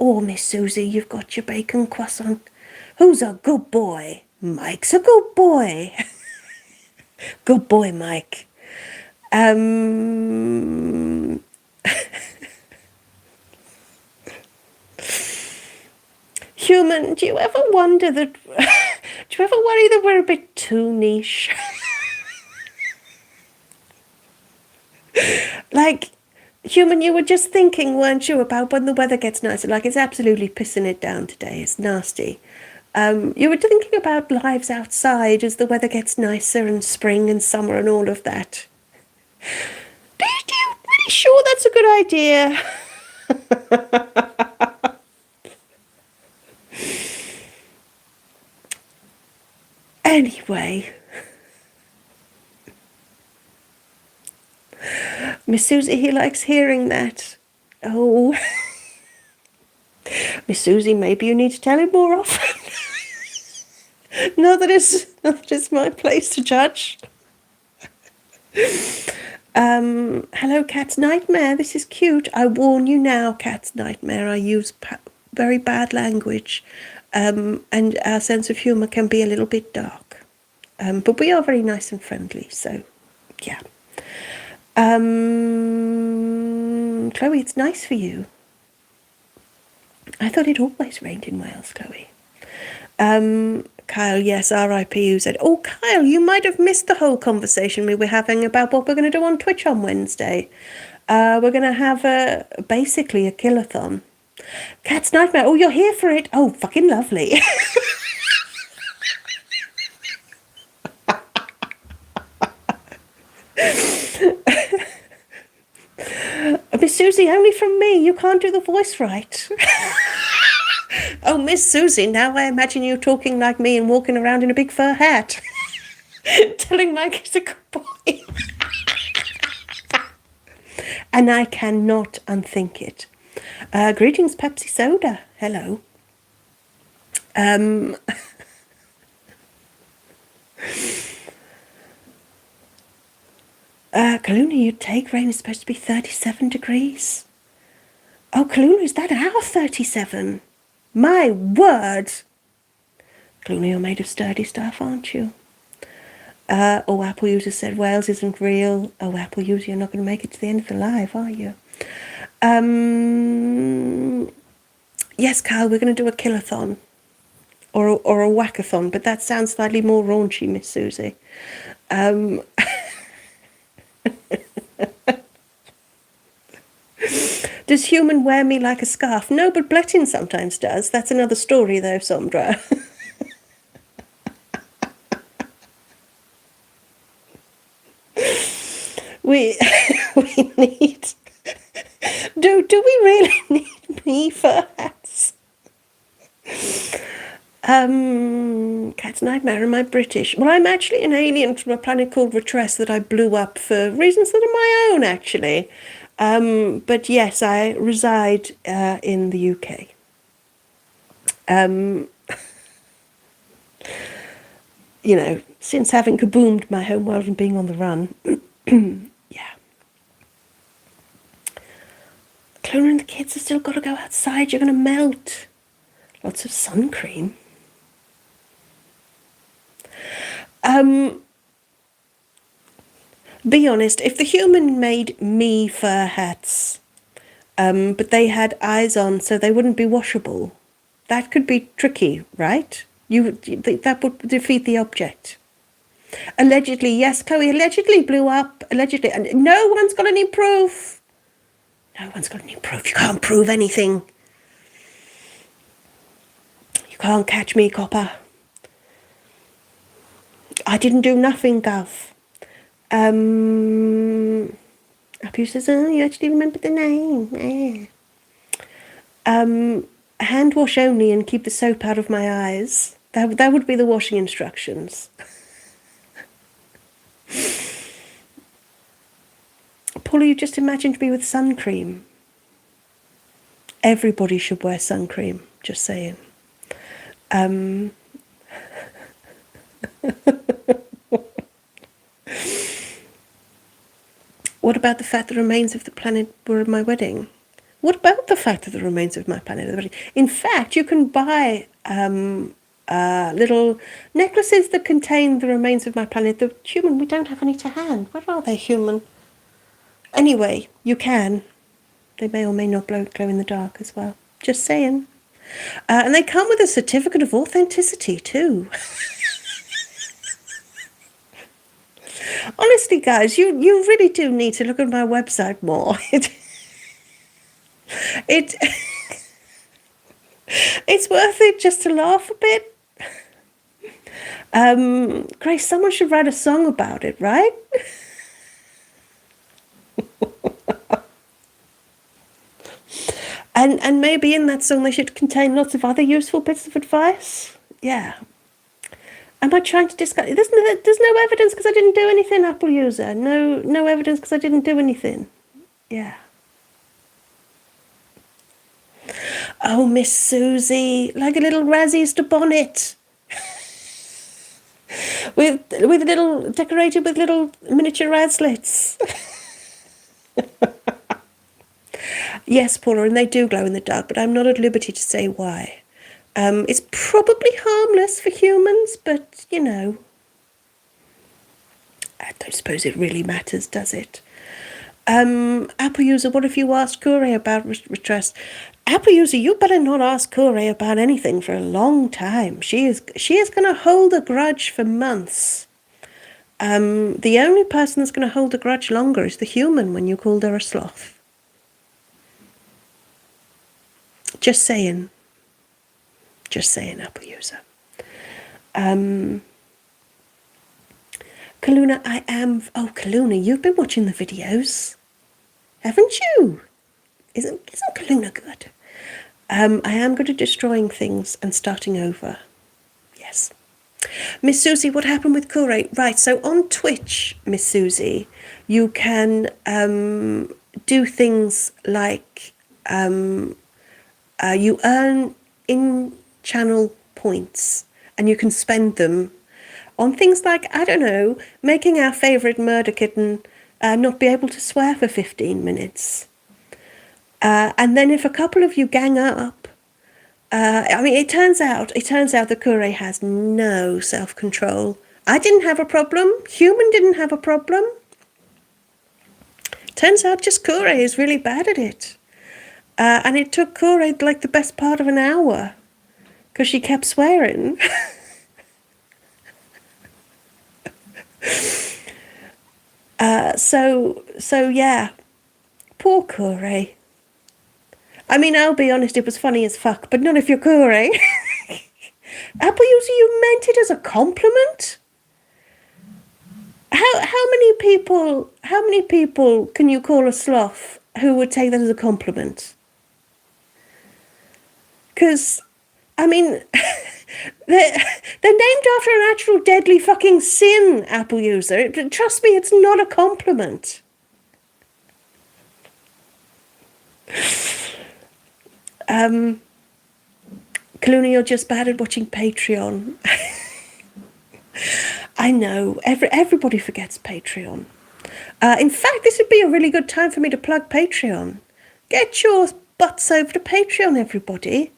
Oh, Miss Susie, you've got your bacon croissant. Who's a good boy? Mike's a good boy. Good boy, Mike. Human, do you ever wonder that... do you ever worry that we're a bit too niche? Like, human, you were just thinking, weren't you, about when the weather gets nicer? Like, it's absolutely pissing it down today. It's nasty. You were thinking about lives outside as the weather gets nicer and spring and summer and all of that. Are you really sure that's a good idea? Anyway, Miss Susie, he likes hearing that. Oh, Miss Susie, maybe you need to tell him more often. Not that it's my place to judge. Hello, Cat's Nightmare. This is cute. I warn you now, Cat's Nightmare. I use very bad language. And our sense of humour can be a little bit dark. But we are very nice and friendly, so yeah. Chloe, it's nice for you. I thought it always rained in Wales, Chloe. Kyle, yes, R.I.P. you said. Oh, Kyle, you might have missed the whole conversation we were having about what we're going to do on Twitch on Wednesday. We're going to have basically a killathon. Cat's Nightmare. Oh, you're here for it. Oh, fucking lovely. Miss Susie, only from me. You can't do the voice right. Oh, Miss Susie, now I imagine you talking like me and walking around in a big fur hat. Telling Mike he's a good boy. And I cannot unthink it. Greetings, Pepsi Soda. Hello. Kaluna, you'd take rain. It's supposed to be 37 degrees. Oh, Kaluna, is that our 37? My word. Clooney, you're made of sturdy stuff, aren't you? Oh, Apple User said Wales isn't real. Oh, Apple User, you're not going to make it to the end of the live, are you? Yes, Kyle, we're going to do a killathon. Or a whackathon, but that sounds slightly more raunchy, Miss Susie. Does human wear me like a scarf? No, but Blettin sometimes does. That's another story, though, Sondra. we need... Do we really need me for hats? Cat's Nightmare, am I British? Well, I'm actually an alien from a planet called Retress that I blew up for reasons that are my own, actually. But yes, I reside in the UK. You know, since having kaboomed my home world and being on the run. Yeah. Clona and the kids have still got to go outside. You're going to melt. Lots of sun cream. Be honest, if the human made me fur hats, but they had eyes on so they wouldn't be washable, that could be tricky, right? That would defeat the object. Allegedly, yes, Chloe, allegedly blew up, allegedly, and no one's got any proof. No one's got any proof. You can't prove anything. You can't catch me, copper. I didn't do nothing, Gov. Apu says, oh, you actually remember the name. Hand wash only and keep the soap out of my eyes. That would be the washing instructions. Paula, you just imagined me with sun cream. Everybody should wear sun cream, just saying. What about the fact the remains of the planet were at my wedding? What about the fact that the remains of my planet at the wedding? In fact, you can buy little necklaces that contain the remains of my planet. The human, we don't have any to hand. Where are they, human? Anyway, you can. They may or may not glow in the dark as well. Just saying. And they come with a certificate of authenticity too. Honestly, guys, you really do need to look at my website more. It's worth it just to laugh a bit. Grace, someone should write a song about it, right? and maybe in that song they should contain lots of other useful bits of advice. Yeah. Am I trying to discuss? There's no evidence because I didn't do anything, Apple User. No evidence because I didn't do anything. Yeah. Oh, Miss Susie, like a little Easter bonnet. with little, decorated with little miniature raslets. Yes, Paula, and they do glow in the dark, but I'm not at liberty to say why. It's probably harmless for humans, but, you know, I don't suppose it really matters, does it? Apple User, what if you asked Kure about retrust? Apple User, you better not ask Kure about anything for a long time. She is going to hold a grudge for months. The only person that's going to hold a grudge longer is the human when you called her a sloth. Just saying. Just saying, Apple User. Kaluna, I am... Oh, Kaluna, you've been watching the videos, haven't you? Isn't Kaluna good? I am good at destroying things and starting over. Yes. Miss Susie, what happened with Kure? Right, so on Twitch, Miss Susie, you can do things like you earn in-channel points and you can spend them on things like, I don't know, making our favourite murder kitten not be able to swear for 15 minutes. And then if a couple of you gang up I mean, it turns out that Kure has no self-control. I didn't have a problem. Human didn't have a problem. Turns out just Kure is really bad at it. And it took Kure like the best part of an hour because she kept swearing. So yeah, poor Kure. I mean, I'll be honest, it was funny as fuck, but not if you're Kure. Apple user, you meant it as a compliment? How many people can you call a sloth who would take that as a compliment? Because, I mean, they're named after an actual deadly fucking sin, Apple user. Trust me, it's not a compliment. Clooney, you're just bad at watching Patreon. I know, everybody forgets Patreon. In fact, this would be a really good time for me to plug Patreon. Get your butts over to Patreon, everybody.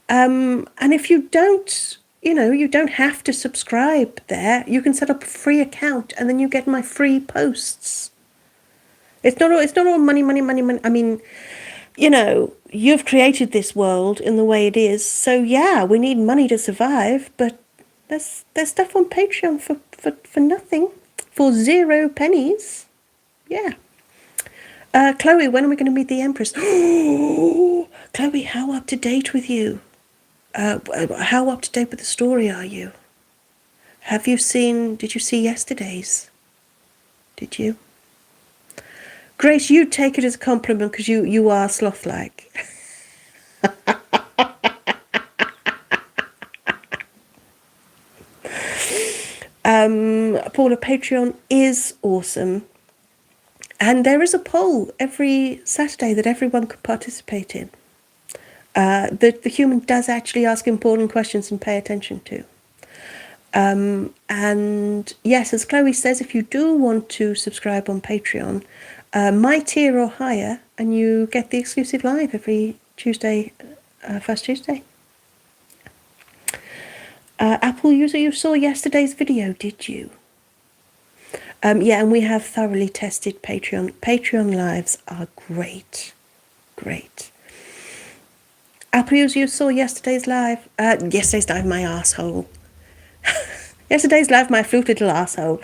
And if you don't, you don't have to subscribe there. You can set up a free account and then you get my free posts. It's not all money. I mean, you've created this world in the way it is. So yeah, we need money to survive, but there's stuff on Patreon for nothing. For 0 pennies. Yeah. Chloe, when are we going to meet the Empress? Chloe, how up to date with you? How up to date with the story are you? Did you see yesterday's? Did you? Grace, you take it as a compliment because you are sloth-like. Paula, Patreon is awesome. And there is a poll every Saturday that everyone can participate in. The human does actually ask important questions and pay attention to. And yes, as Chloe says, if you do want to subscribe on Patreon, my tier or higher, and you get the exclusive live every Tuesday, first Tuesday. Apple user, you saw yesterday's video, did you? Yeah, and we have thoroughly tested Patreon. Patreon lives are great. Great. Apple user, you saw yesterday's live? Yesterday's live, my asshole. Yesterday's live, my flute little asshole.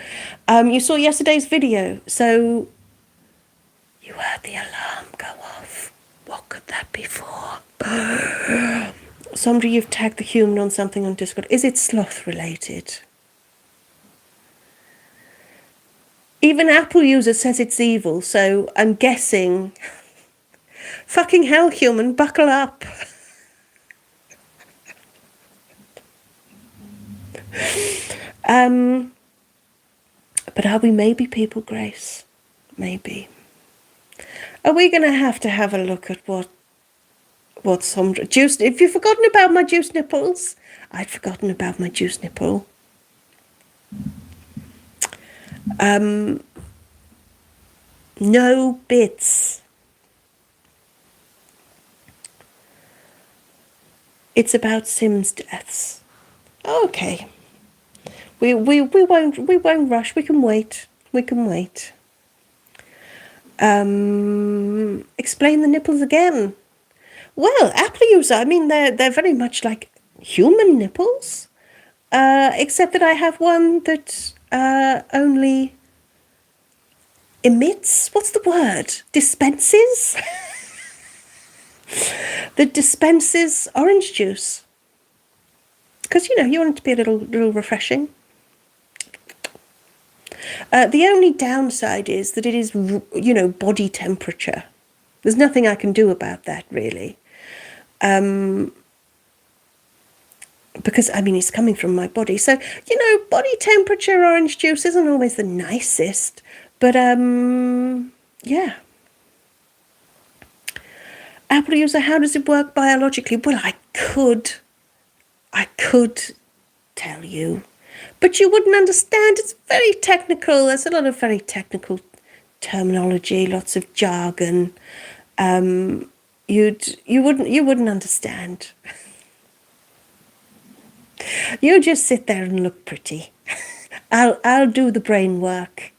You saw yesterday's video, so you heard the alarm go off. What could that be for? Somebody, you've tagged the human on something on Discord. Is it sloth related? Even Apple user says it's evil, so I'm guessing. Fucking hell, human, buckle up. But are we maybe people, Grace? Maybe. Are we going to have a look at what some juice? If you've forgotten about my juice nipples, I'd forgotten about my juice nipple. No bits. It's about Sim's deaths. Okay. We won't rush. We can wait. Explain the nipples again. Well, Apple user, I mean, they're very much like human nipples, except that I have one that only emits. What's the word? Dispenses. That dispenses orange juice. Because you want it to be a little refreshing. The only downside is that it is, body temperature. There's nothing I can do about that, really. Because, I mean, it's coming from my body. So, body temperature orange juice isn't always the nicest. But, yeah. Apple user, how does it work biologically? Well, I could tell you. But you wouldn't understand. It's very technical. There's a lot of very technical terminology, lots of jargon. You wouldn't understand. You just sit there and look pretty. I'll do the brain work.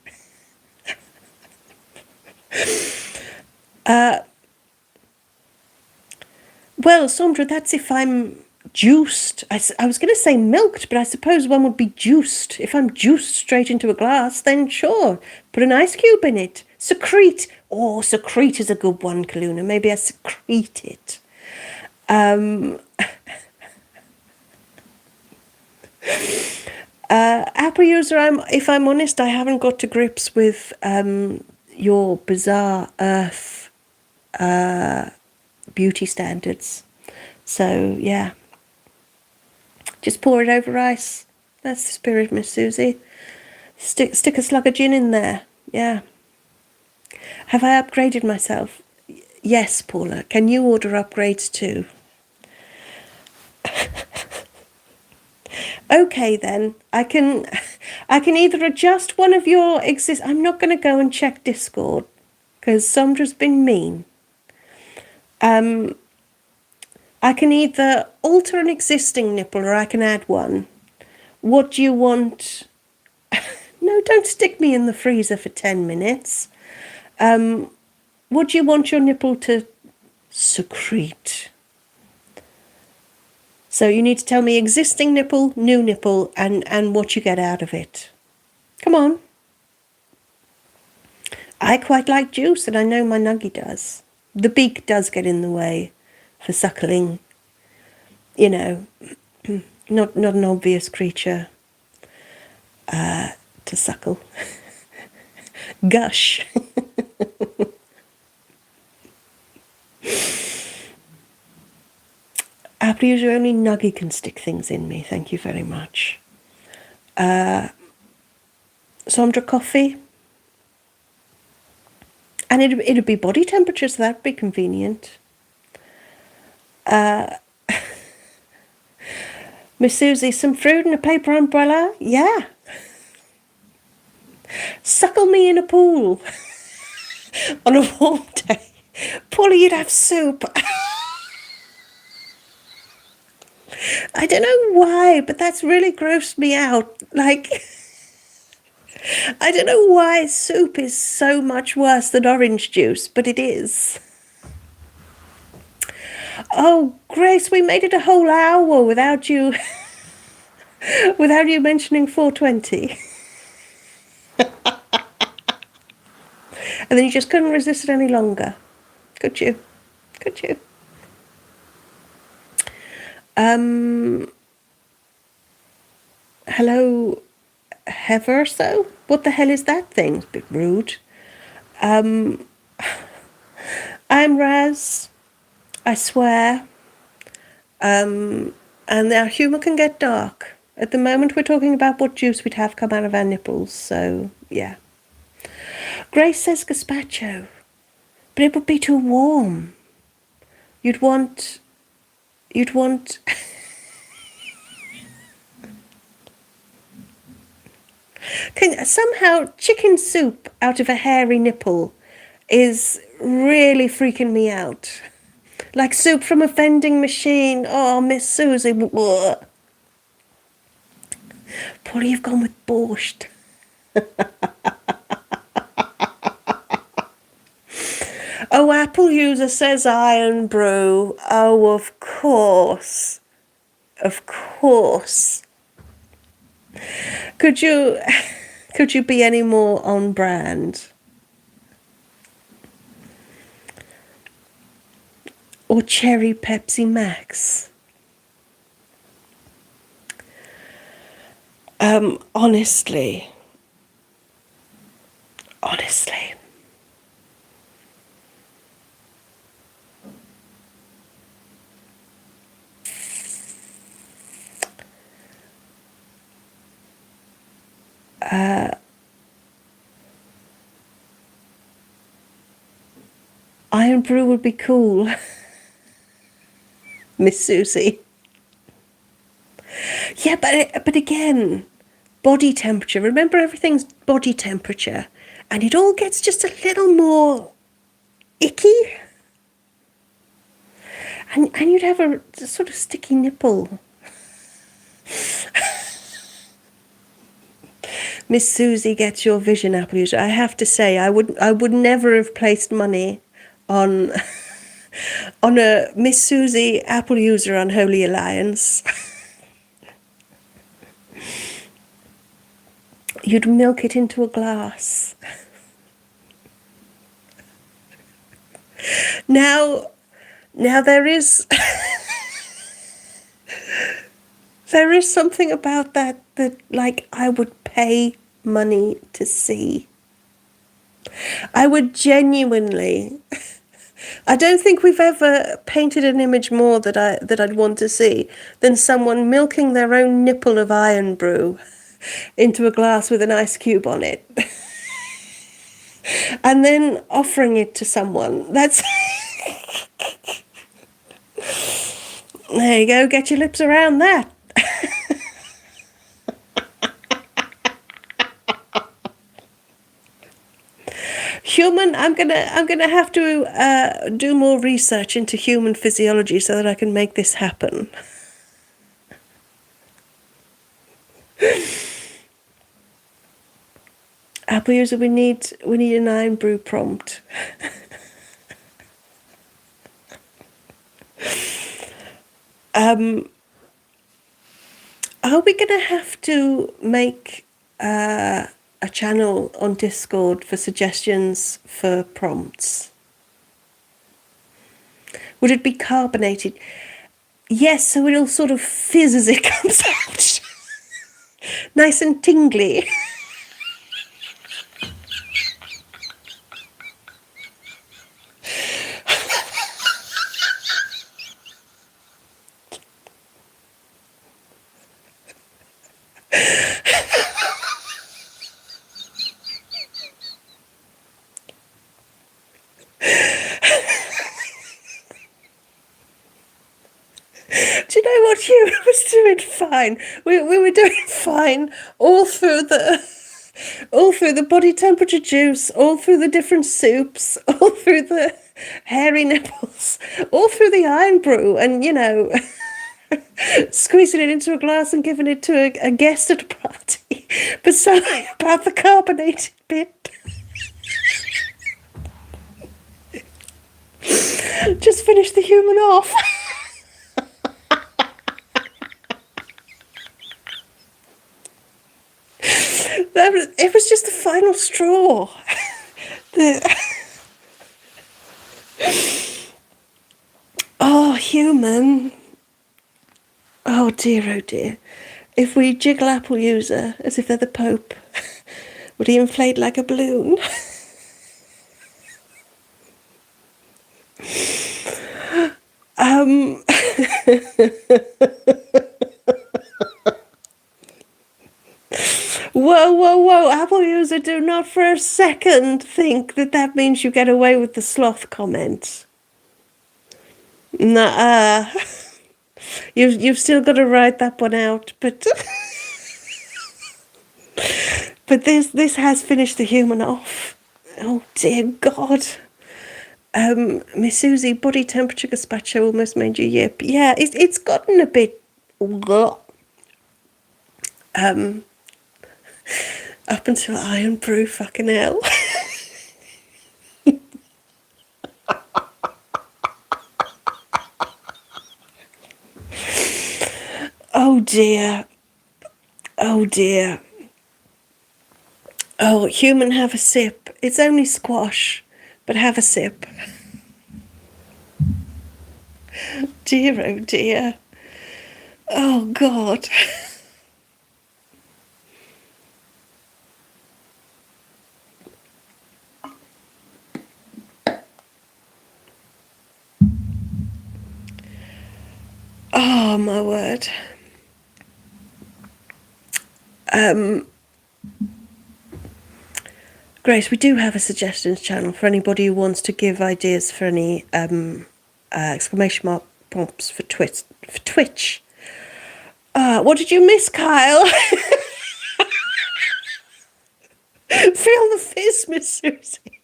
Well, Sandra, that's if I'm juiced. I was going to say milked, but I suppose one would be juiced. If I'm juiced straight into a glass, then sure, put an ice cube in it. Secrete. Oh, secrete is a good one, Kaluna. Maybe I secrete it. Apple user, if I'm honest, I haven't got to grips with your bizarre Earth beauty standards. So, yeah. Just pour it over ice. That's the spirit, Miss Susie. Stick a slug of gin in there. Yeah. Have I upgraded myself? Yes, Paula. Can you order upgrades too? Okay, then. I can either adjust one of your I'm not going to go and check Discord because Sandra's been mean. I can either alter an existing nipple or I can add one. What do you want? No, don't stick me in the freezer for 10 minutes. What do you want your nipple to secrete? So you need to tell me existing nipple, new nipple, and what you get out of it. Come on. I quite like juice, and I know my nuggie does. The beak does get in the way for suckling. You know, not an obvious creature to suckle. Gush. Apple user, only Nuggy can stick things in me. Thank you very much. Sandra, coffee. And it'd be body temperature, so that'd be convenient. Miss Susie, some fruit and a paper umbrella? Yeah. Suckle me in a pool on a warm day. Paula, you'd have soup. I don't know why, but that's really grossed me out. Like, I don't know why soup is so much worse than orange juice, but it is. Oh, Grace, we made it a whole hour without you mentioning 420. And then you just couldn't resist it any longer. Could you? Could you? Hello, Heverso? What the hell is that thing? It's a bit rude. I'm Raz. I swear. And our humour can get dark. At the moment, we're talking about what juice we'd have come out of our nipples, so yeah. Grace says gazpacho, but it would be too warm. You'd want somehow chicken soup out of a hairy nipple is really freaking me out. Like soup from a vending machine. Oh, Miss Susie. Paula, you've gone with borscht. Oh, Apple user says iron brew. Oh, of course. Of course. Could you be any more on brand? Or cherry Pepsi Max? Honestly. Iron brew would be cool. Miss Susie. Yeah, but again, body temperature. Remember, everything's body temperature. And it all gets just a little more icky. And you'd have a sort of sticky nipple. Miss Susie gets your vision, apple user. I have to say, I would never have placed money on on a Miss Susie apple user unholy alliance. You'd milk it into a glass. Now there is there is something about that like I would pay money to see. I would genuinely. I don't think we've ever painted an image more that I'd want to see than someone milking their own nipple of iron brew into a glass with an ice cube on it. And then offering it to someone. That's there you go, get your lips around that. Human, I'm gonna have to do more research into human physiology so that I can make this happen. Apple user, we need an iron brew prompt. Are we gonna have to make a channel on Discord for suggestions for prompts? Would it be carbonated? Yes, so it'll sort of fizz as it comes out. Nice and tingly. Do you know what? You was doing fine. We were doing fine all through the body temperature juice, all through the different soups, all through the hairy nipples, all through the iron brew, and squeezing it into a glass and giving it to a guest at a party. But something about the carbonated bit. Just finish the human off. It was just the final straw. Oh, human. Oh dear, oh dear. If we jiggle apple user as if they're the Pope, would he inflate like a balloon? Whoa, whoa, whoa, Apple user, do not for a second think that means you get away with the sloth comment. Nah, you've still got to write that one out, but but this has finished the human off. Oh dear God. Miss Susie, body temperature gazpacho almost made you yip. Yeah, it's gotten a bit up until iron brew, fucking hell. Oh dear. Oh dear. Oh, human, have a sip. It's only squash, but have a sip. Dear, oh dear. Oh God. Oh my word. Grace, we do have a suggestions channel for anybody who wants to give ideas for any exclamation mark prompts for Twitch. What did you miss, Kyle? Feel the fizz, Miss Susie.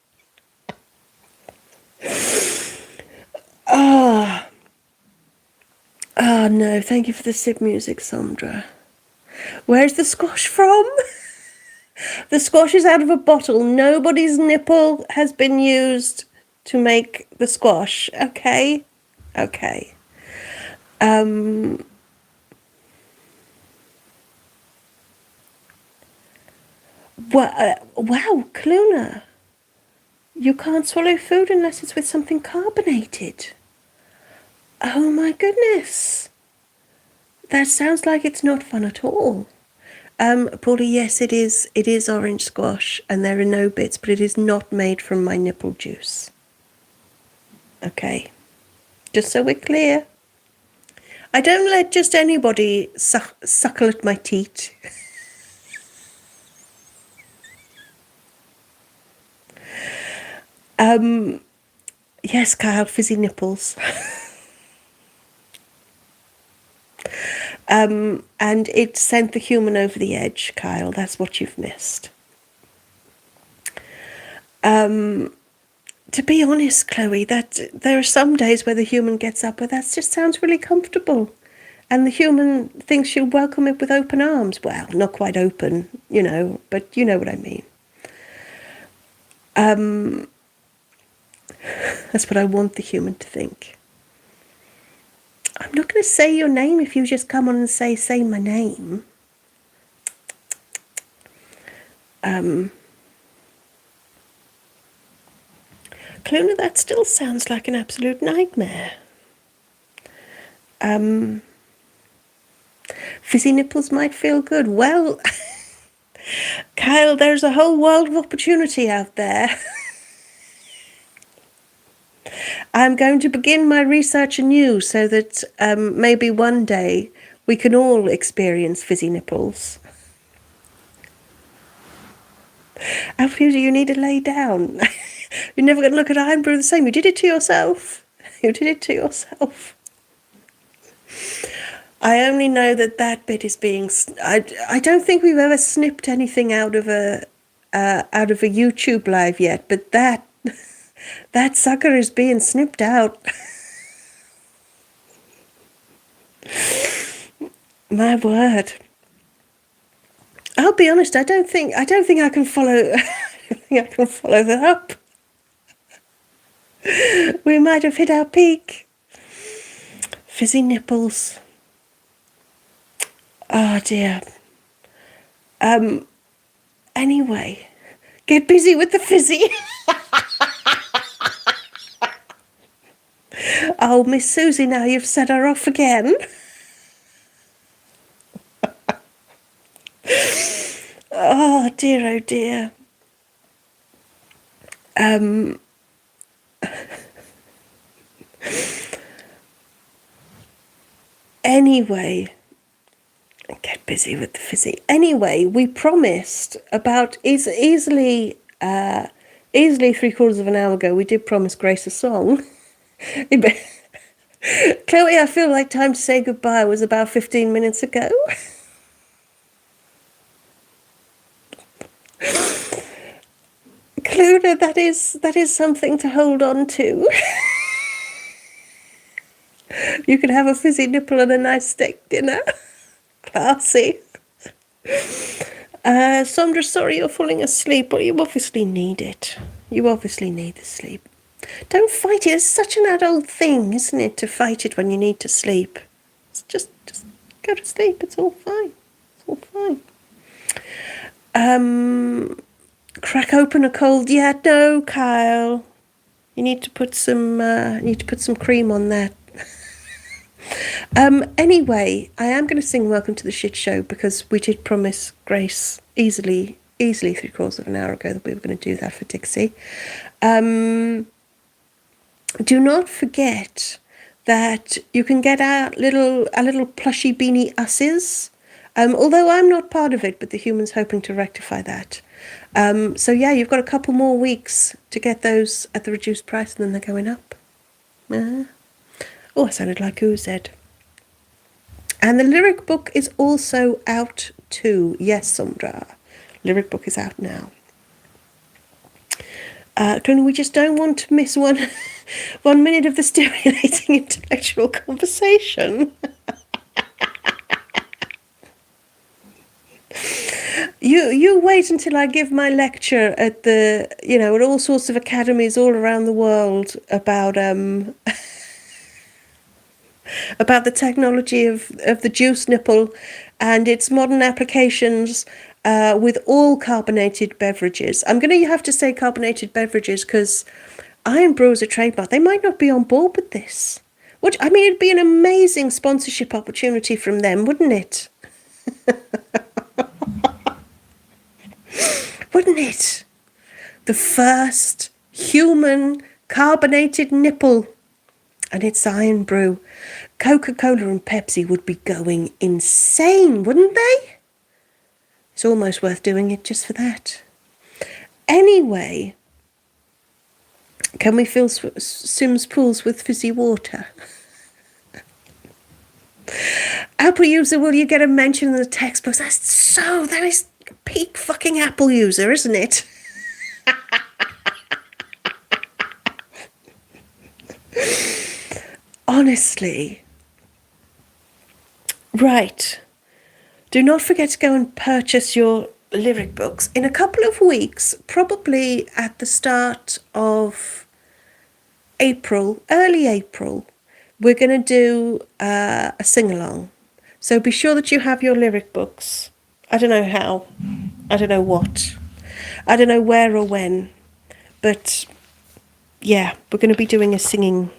Oh no, thank you for the sip music, Sandra. Where's the squash from? The squash is out of a bottle. Nobody's nipple has been used to make the squash. Okay? Okay. Wow, Cluna. You can't swallow food unless it's with something carbonated. Oh my goodness. That sounds like it's not fun at all. Paulie, yes, it is. It is orange squash, and there are no bits, but it is not made from my nipple juice. Okay, just so we're clear. I don't let just anybody suckle at my teat. Yes, Kyle, fizzy nipples. And it sent the human over the edge, Kyle. That's what you've missed. To be honest, Chloe, that there are some days where the human gets up where that just sounds really comfortable. And the human thinks she'll welcome it with open arms. Well, not quite open, but you know what I mean. That's what I want the human to think. I'm not going to say your name if you just come on and say my name. Cluna, that still sounds like an absolute nightmare. Fizzy nipples might feel good. Well, Kyle, there's a whole world of opportunity out there. I'm going to begin my research anew so that maybe one day we can all experience fizzy nipples. Alfie, you need to lay down. You're never going to look at Iron Brew the same. You did it to yourself. You did it to yourself. I only know that bit is being... I don't think we've ever snipped anything out of a YouTube live yet, but that sucker is being snipped out. My word. I'll be honest, I don't think I can follow that up. We might have hit our peak. Fizzy nipples. Oh dear. Anyway, get busy with the fizzy. Oh, Miss Susie, now you've set her off again. Oh dear, oh dear. Anyway, get busy with the fizzy. Anyway, we promised about easily 3/4 of an hour ago, we did promise Grace a song. Chloe, I feel like time to say goodbye was about 15 minutes ago. Cluna, that is something to hold on to. You could have a fizzy nipple and a nice steak dinner. Classy. Sandra, sorry you're falling asleep, but you obviously need it. You obviously need the sleep. Don't fight it. It's such an adult thing, isn't it, to fight it when you need to sleep. It's just go to sleep. It's all fine. It's all fine. Crack open a cold. Yeah, no, Kyle. You need to put some cream on that. Anyway, I am going to sing Welcome to the Shit Show because we did promise Grace easily 3/4 of an hour ago that we were going to do that for Dixie. Do not forget that you can get our little plushy beanie usses. Although I'm not part of it, but the human's hoping to rectify that. So yeah, you've got a couple more weeks to get those at the reduced price, and then they're going up. Oh, I sounded like Uzed. And the lyric book is also out too. Yes, Sandra. Lyric book is out now. Tony, we just don't want to miss 1 minute of the stimulating intellectual conversation. You wait until I give my lecture at at all sorts of academies all around the world about the technology of the juice nipple and its modern applications with all carbonated beverages. I'm going to have to say carbonated beverages because Iron Brew is a trademark. They might not be on board with this. It'd be an amazing sponsorship opportunity from them, wouldn't it? Wouldn't it? The first human carbonated nipple. And it's Iron Brew. Coca-Cola and Pepsi would be going insane, wouldn't they? It's almost worth doing it just for that. Anyway, can we fill Sims pools with fizzy water? Apple user, will you get a mention in the textbooks? That is peak fucking Apple user, isn't it? Honestly. Right. Do not forget to go and purchase your lyric books. In a couple of weeks, probably at the start of April, early April, we're going to do a sing-along. So be sure that you have your lyric books. I don't know how. I don't know what. I don't know where or when. But, yeah, we're going to be doing a singing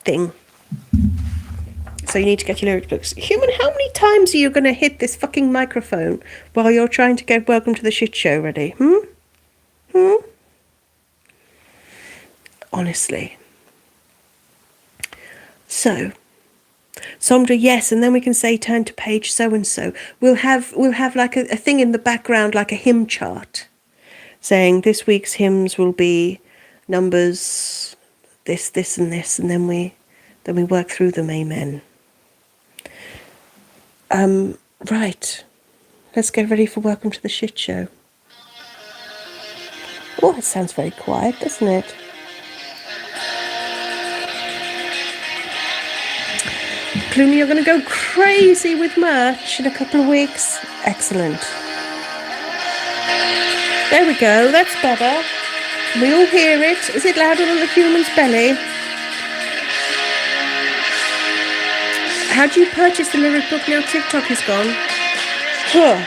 thing. So you need to get your lyric books. Human, how many times are you going to hit this fucking microphone while you're trying to get Welcome to the Shit Show ready? Honestly. So, Sondra, yes, and then we can say turn to page so-and-so. We'll have like a thing in the background, like a hymn chart, saying this week's hymns will be numbers, this, and this, and then we work through them, amen. Right. Let's get ready for Welcome to the Shit Show. Oh, it sounds very quiet, doesn't it? Clooney, you're going to go crazy with merch in a couple of weeks. Excellent. There we go, that's better. We all hear it. Is it louder than the human's belly? How do you purchase the lyric book now TikTok is gone? Huh.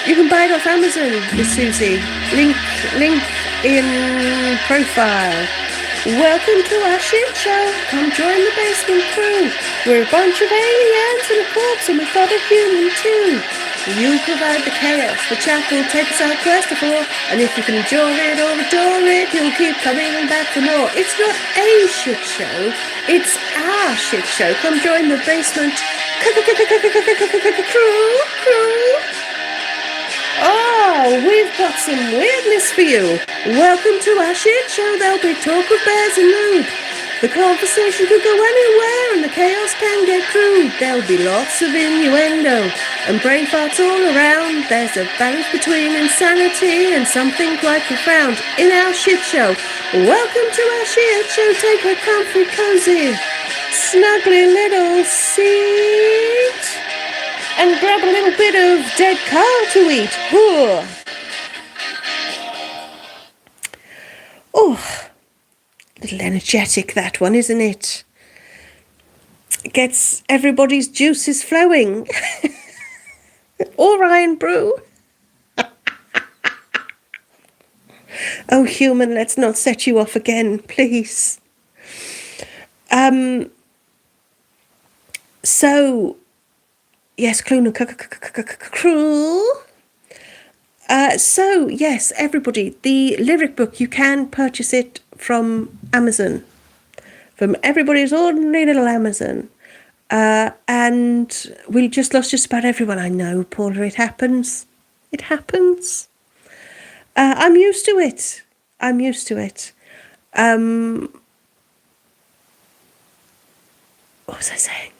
You can buy it off Amazon, Miss Susie. Link in profile. Welcome to our shit show. Come join the basement crew. We're a bunch of aliens and a corpse, and we've got a human too. You provide the chaos, the chat will take us our quest for, and if you can enjoy it or adore it, you'll keep coming back for more. It's not a shit show, it's our shit show. Come join the basement crew. Oh, we've got some weirdness for you. Welcome to our shit show. There'll be talk with bears and lube. The conversation could go anywhere and the chaos can get crude. There'll be lots of innuendo and brain farts all around. There's a balance between insanity and something quite profound in our shit show. Welcome to our shit show. Take a comfy, cozy, snuggly little seat and grab a little bit of dead cow to eat. Ooh. Oh, little energetic that one, isn't it? Gets everybody's juices flowing. Or Iron Brew. Oh, human, let's not set you off again, please. So, yes, crew. So, yes, everybody, the lyric book, you can purchase it from Amazon. From everybody's ordinary little Amazon. And we just lost just about everyone. I know, Paula, it happens. It happens. I'm used to it. What was I saying?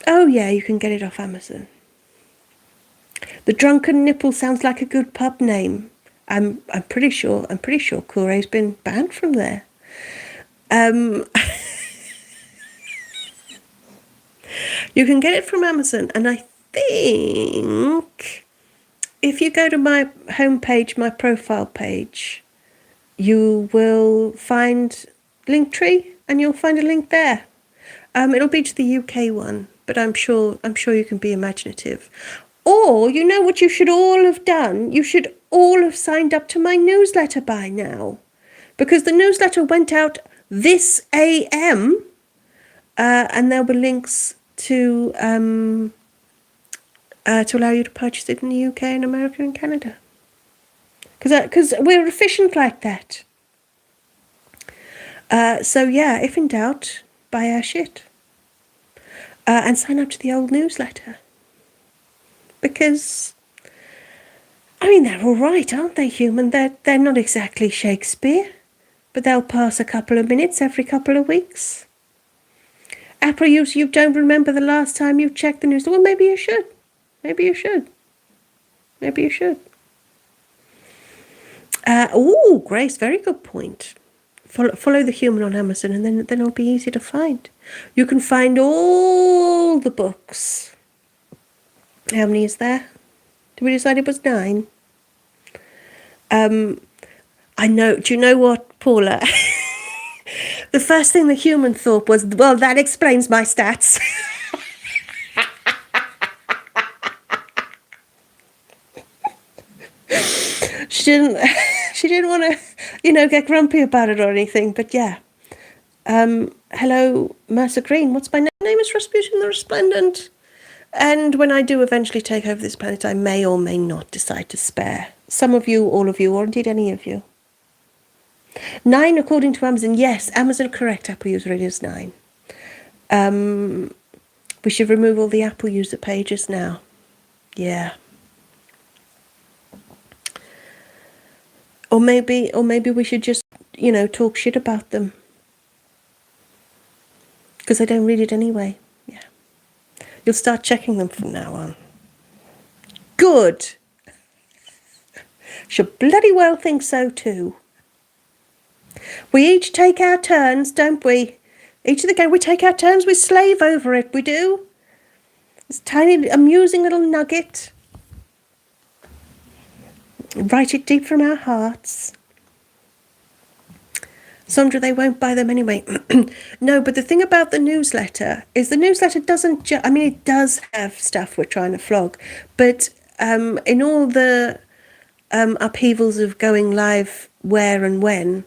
Oh, yeah, you can get it off Amazon. The Drunken Nipple sounds like a good pub name. I'm pretty sure Kure's been banned from there. You can get it from Amazon, and I think if you go to my homepage, my profile page, you will find Linktree, and you'll find a link there. It'll be to the UK one, but I'm sure you can be imaginative. Or, you know what you should all have done? You should all have signed up to my newsletter by now. Because the newsletter went out this AM, and there were links to allow you to purchase it in the UK and America and Canada. Because we're efficient like that. So yeah, if in doubt, buy our shit. And sign up to the old newsletter. Because, I mean, they're all right, aren't they, human? They're not exactly Shakespeare, but they'll pass a couple of minutes every couple of weeks. Apple, you don't remember the last time you checked the news. Well, maybe you should. Maybe you should. Maybe you should. Grace, very good point. Follow the human on Amazon, and then it'll be easy to find. You can find all the books. How many is there? Did we decide it was 9? I know. Do you know what, Paula? The first thing the human thought was, well, that explains my stats. She didn't want to, get grumpy about it or anything, but yeah. Hello, Mercer Green. What's my name? My name is Rasputin the Resplendent. And when I do eventually take over this planet, I may or may not decide to spare some of you, all of you, or indeed any of you. 9 according to Amazon. Yes, Amazon correct Apple user, it is 9. We should remove all the Apple user pages now. Yeah. Or maybe we should just, talk shit about them. Because I don't read it anyway. Yeah. You'll start checking them from now on. Good. Should bloody well think so too. We each take our turns, don't we? Each of the game, we take our turns, we slave over it, we do. This tiny, amusing little nugget. Write it deep from our hearts. Sandra, they won't buy them anyway. No, but the thing about the newsletter is the newsletter doesn't it does have stuff we're trying to flog, but in all the upheavals of going live where and when,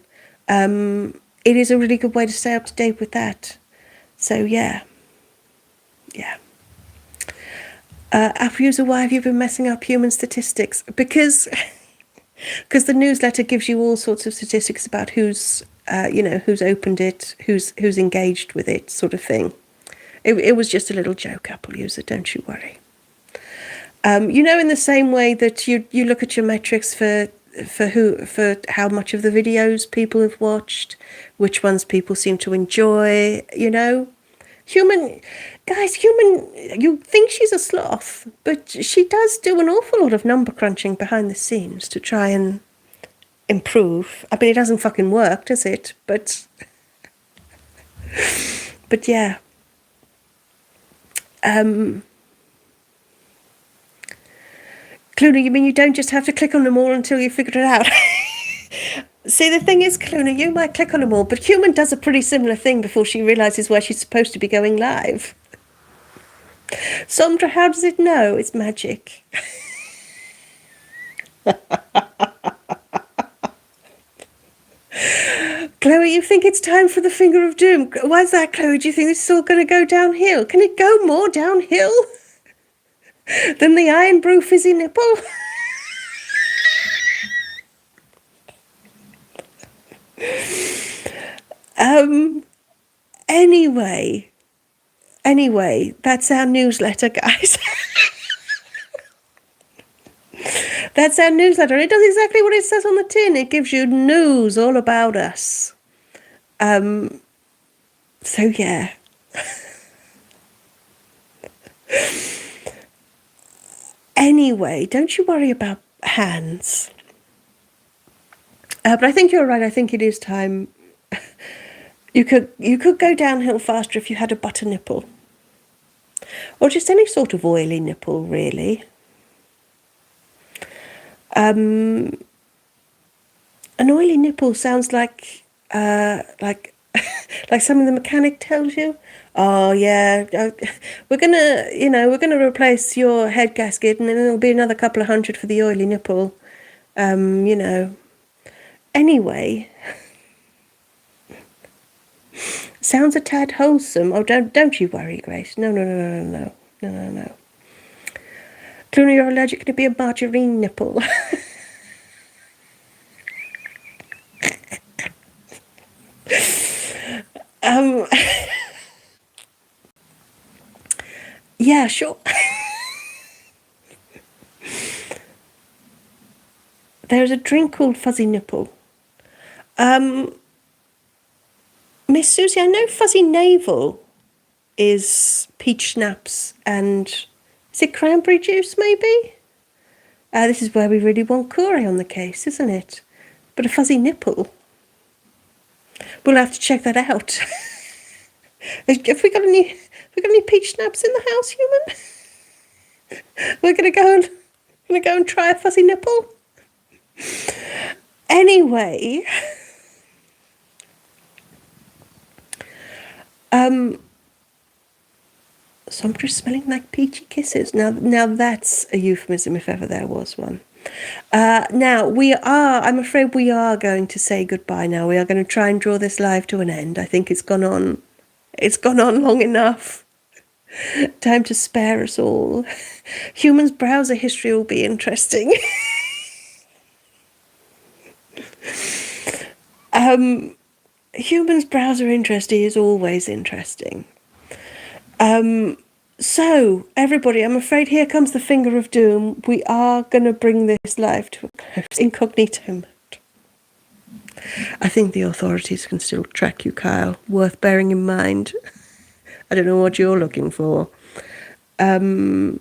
it is a really good way to stay up to date with that. So yeah. Apple user, why have you been messing up human statistics? Because the newsletter gives you all sorts of statistics about who's opened it, who's engaged with it, sort of thing. It was just a little joke, Apple user, don't you worry. In the same way that you look at your metrics for how much of the videos people have watched, which ones people seem to enjoy, Human, you think she's a sloth, but she does do an awful lot of number crunching behind the scenes to try and improve. I mean, it doesn't fucking work, does it? But yeah. Cluna, you mean you don't just have to click on them all until you figure it out? See, the thing is, Cluna, you might click on them all, but Human does a pretty similar thing before she realises where she's supposed to be going live. Sandra, how does it know? It's magic. Chloe, you think it's time for the finger of doom? Why is that, Chloe? Do you think this is all going to go downhill? Can it go more downhill than the Iron Brew Fizzy Nipple? Anyway, that's our newsletter, guys. That's our newsletter. It does exactly what it says on the tin. It gives you news all about us. So yeah. Anyway, don't you worry about hands. But I think you're right. I think it is time. You could go downhill faster if you had a butter nipple. or just any sort of oily nipple, really. An oily nipple sounds like like something the mechanic tells you. Oh yeah, we're gonna replace your head gasket, and then it'll be another couple of hundred for the oily nipple. Anyway, sounds a tad wholesome. Oh, don't you worry, Grace. No. Clooney, you're allergic to be a margarine nipple. Yeah, sure. There's a drink called Fuzzy Nipple. Miss Susie, I know Fuzzy Navel is peach schnapps and is it cranberry juice, maybe? This is where we really want Corey on the case, isn't it? But a fuzzy nipple. We'll have to check that out. Have we got any peach schnapps in the house, human? We're gonna go and try a fuzzy nipple. Anyway, so I'm just smelling like peachy kisses. Now that's a euphemism if ever there was one. Now I'm afraid we are going to say goodbye now. We are going to try and draw this live to an end. I think it's gone on long enough. Time to spare us all. Humans' browser history will be interesting. Humans' browser history is always interesting. So, everybody, I'm afraid here comes the finger of doom. We are going to bring this live to a close. Incognito mode. I think the authorities can still track you, Kyle. Worth bearing in mind. I don't know what you're looking for. Maybe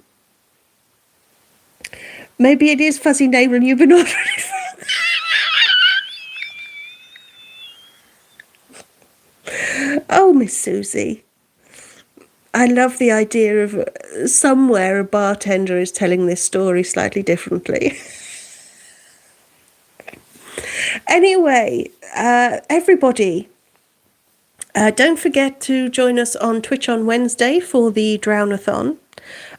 it is Fuzzy Navel and you've been ordering it. Oh, Miss Susie. I love the idea of somewhere a bartender is telling this story slightly differently. Anyway, everybody, don't forget to join us on Twitch on Wednesday for the Drownathon,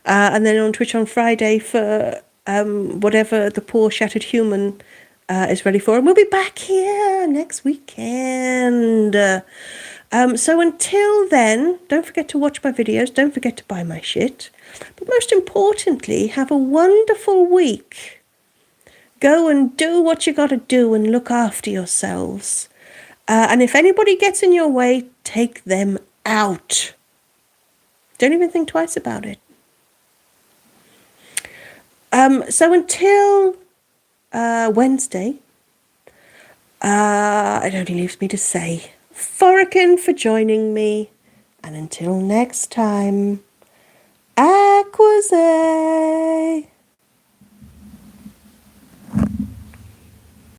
and then on Twitch on Friday for whatever the poor shattered human is ready for. And we'll be back here next weekend. So until then, don't forget to watch my videos. Don't forget to buy my shit. But most importantly, have a wonderful week. Go and do what you got to do and look after yourselves. And if anybody gets in your way, take them out. Don't even think twice about it. So until Wednesday, it only leaves me to say, Forrican for joining me, and until next time, Acquisay.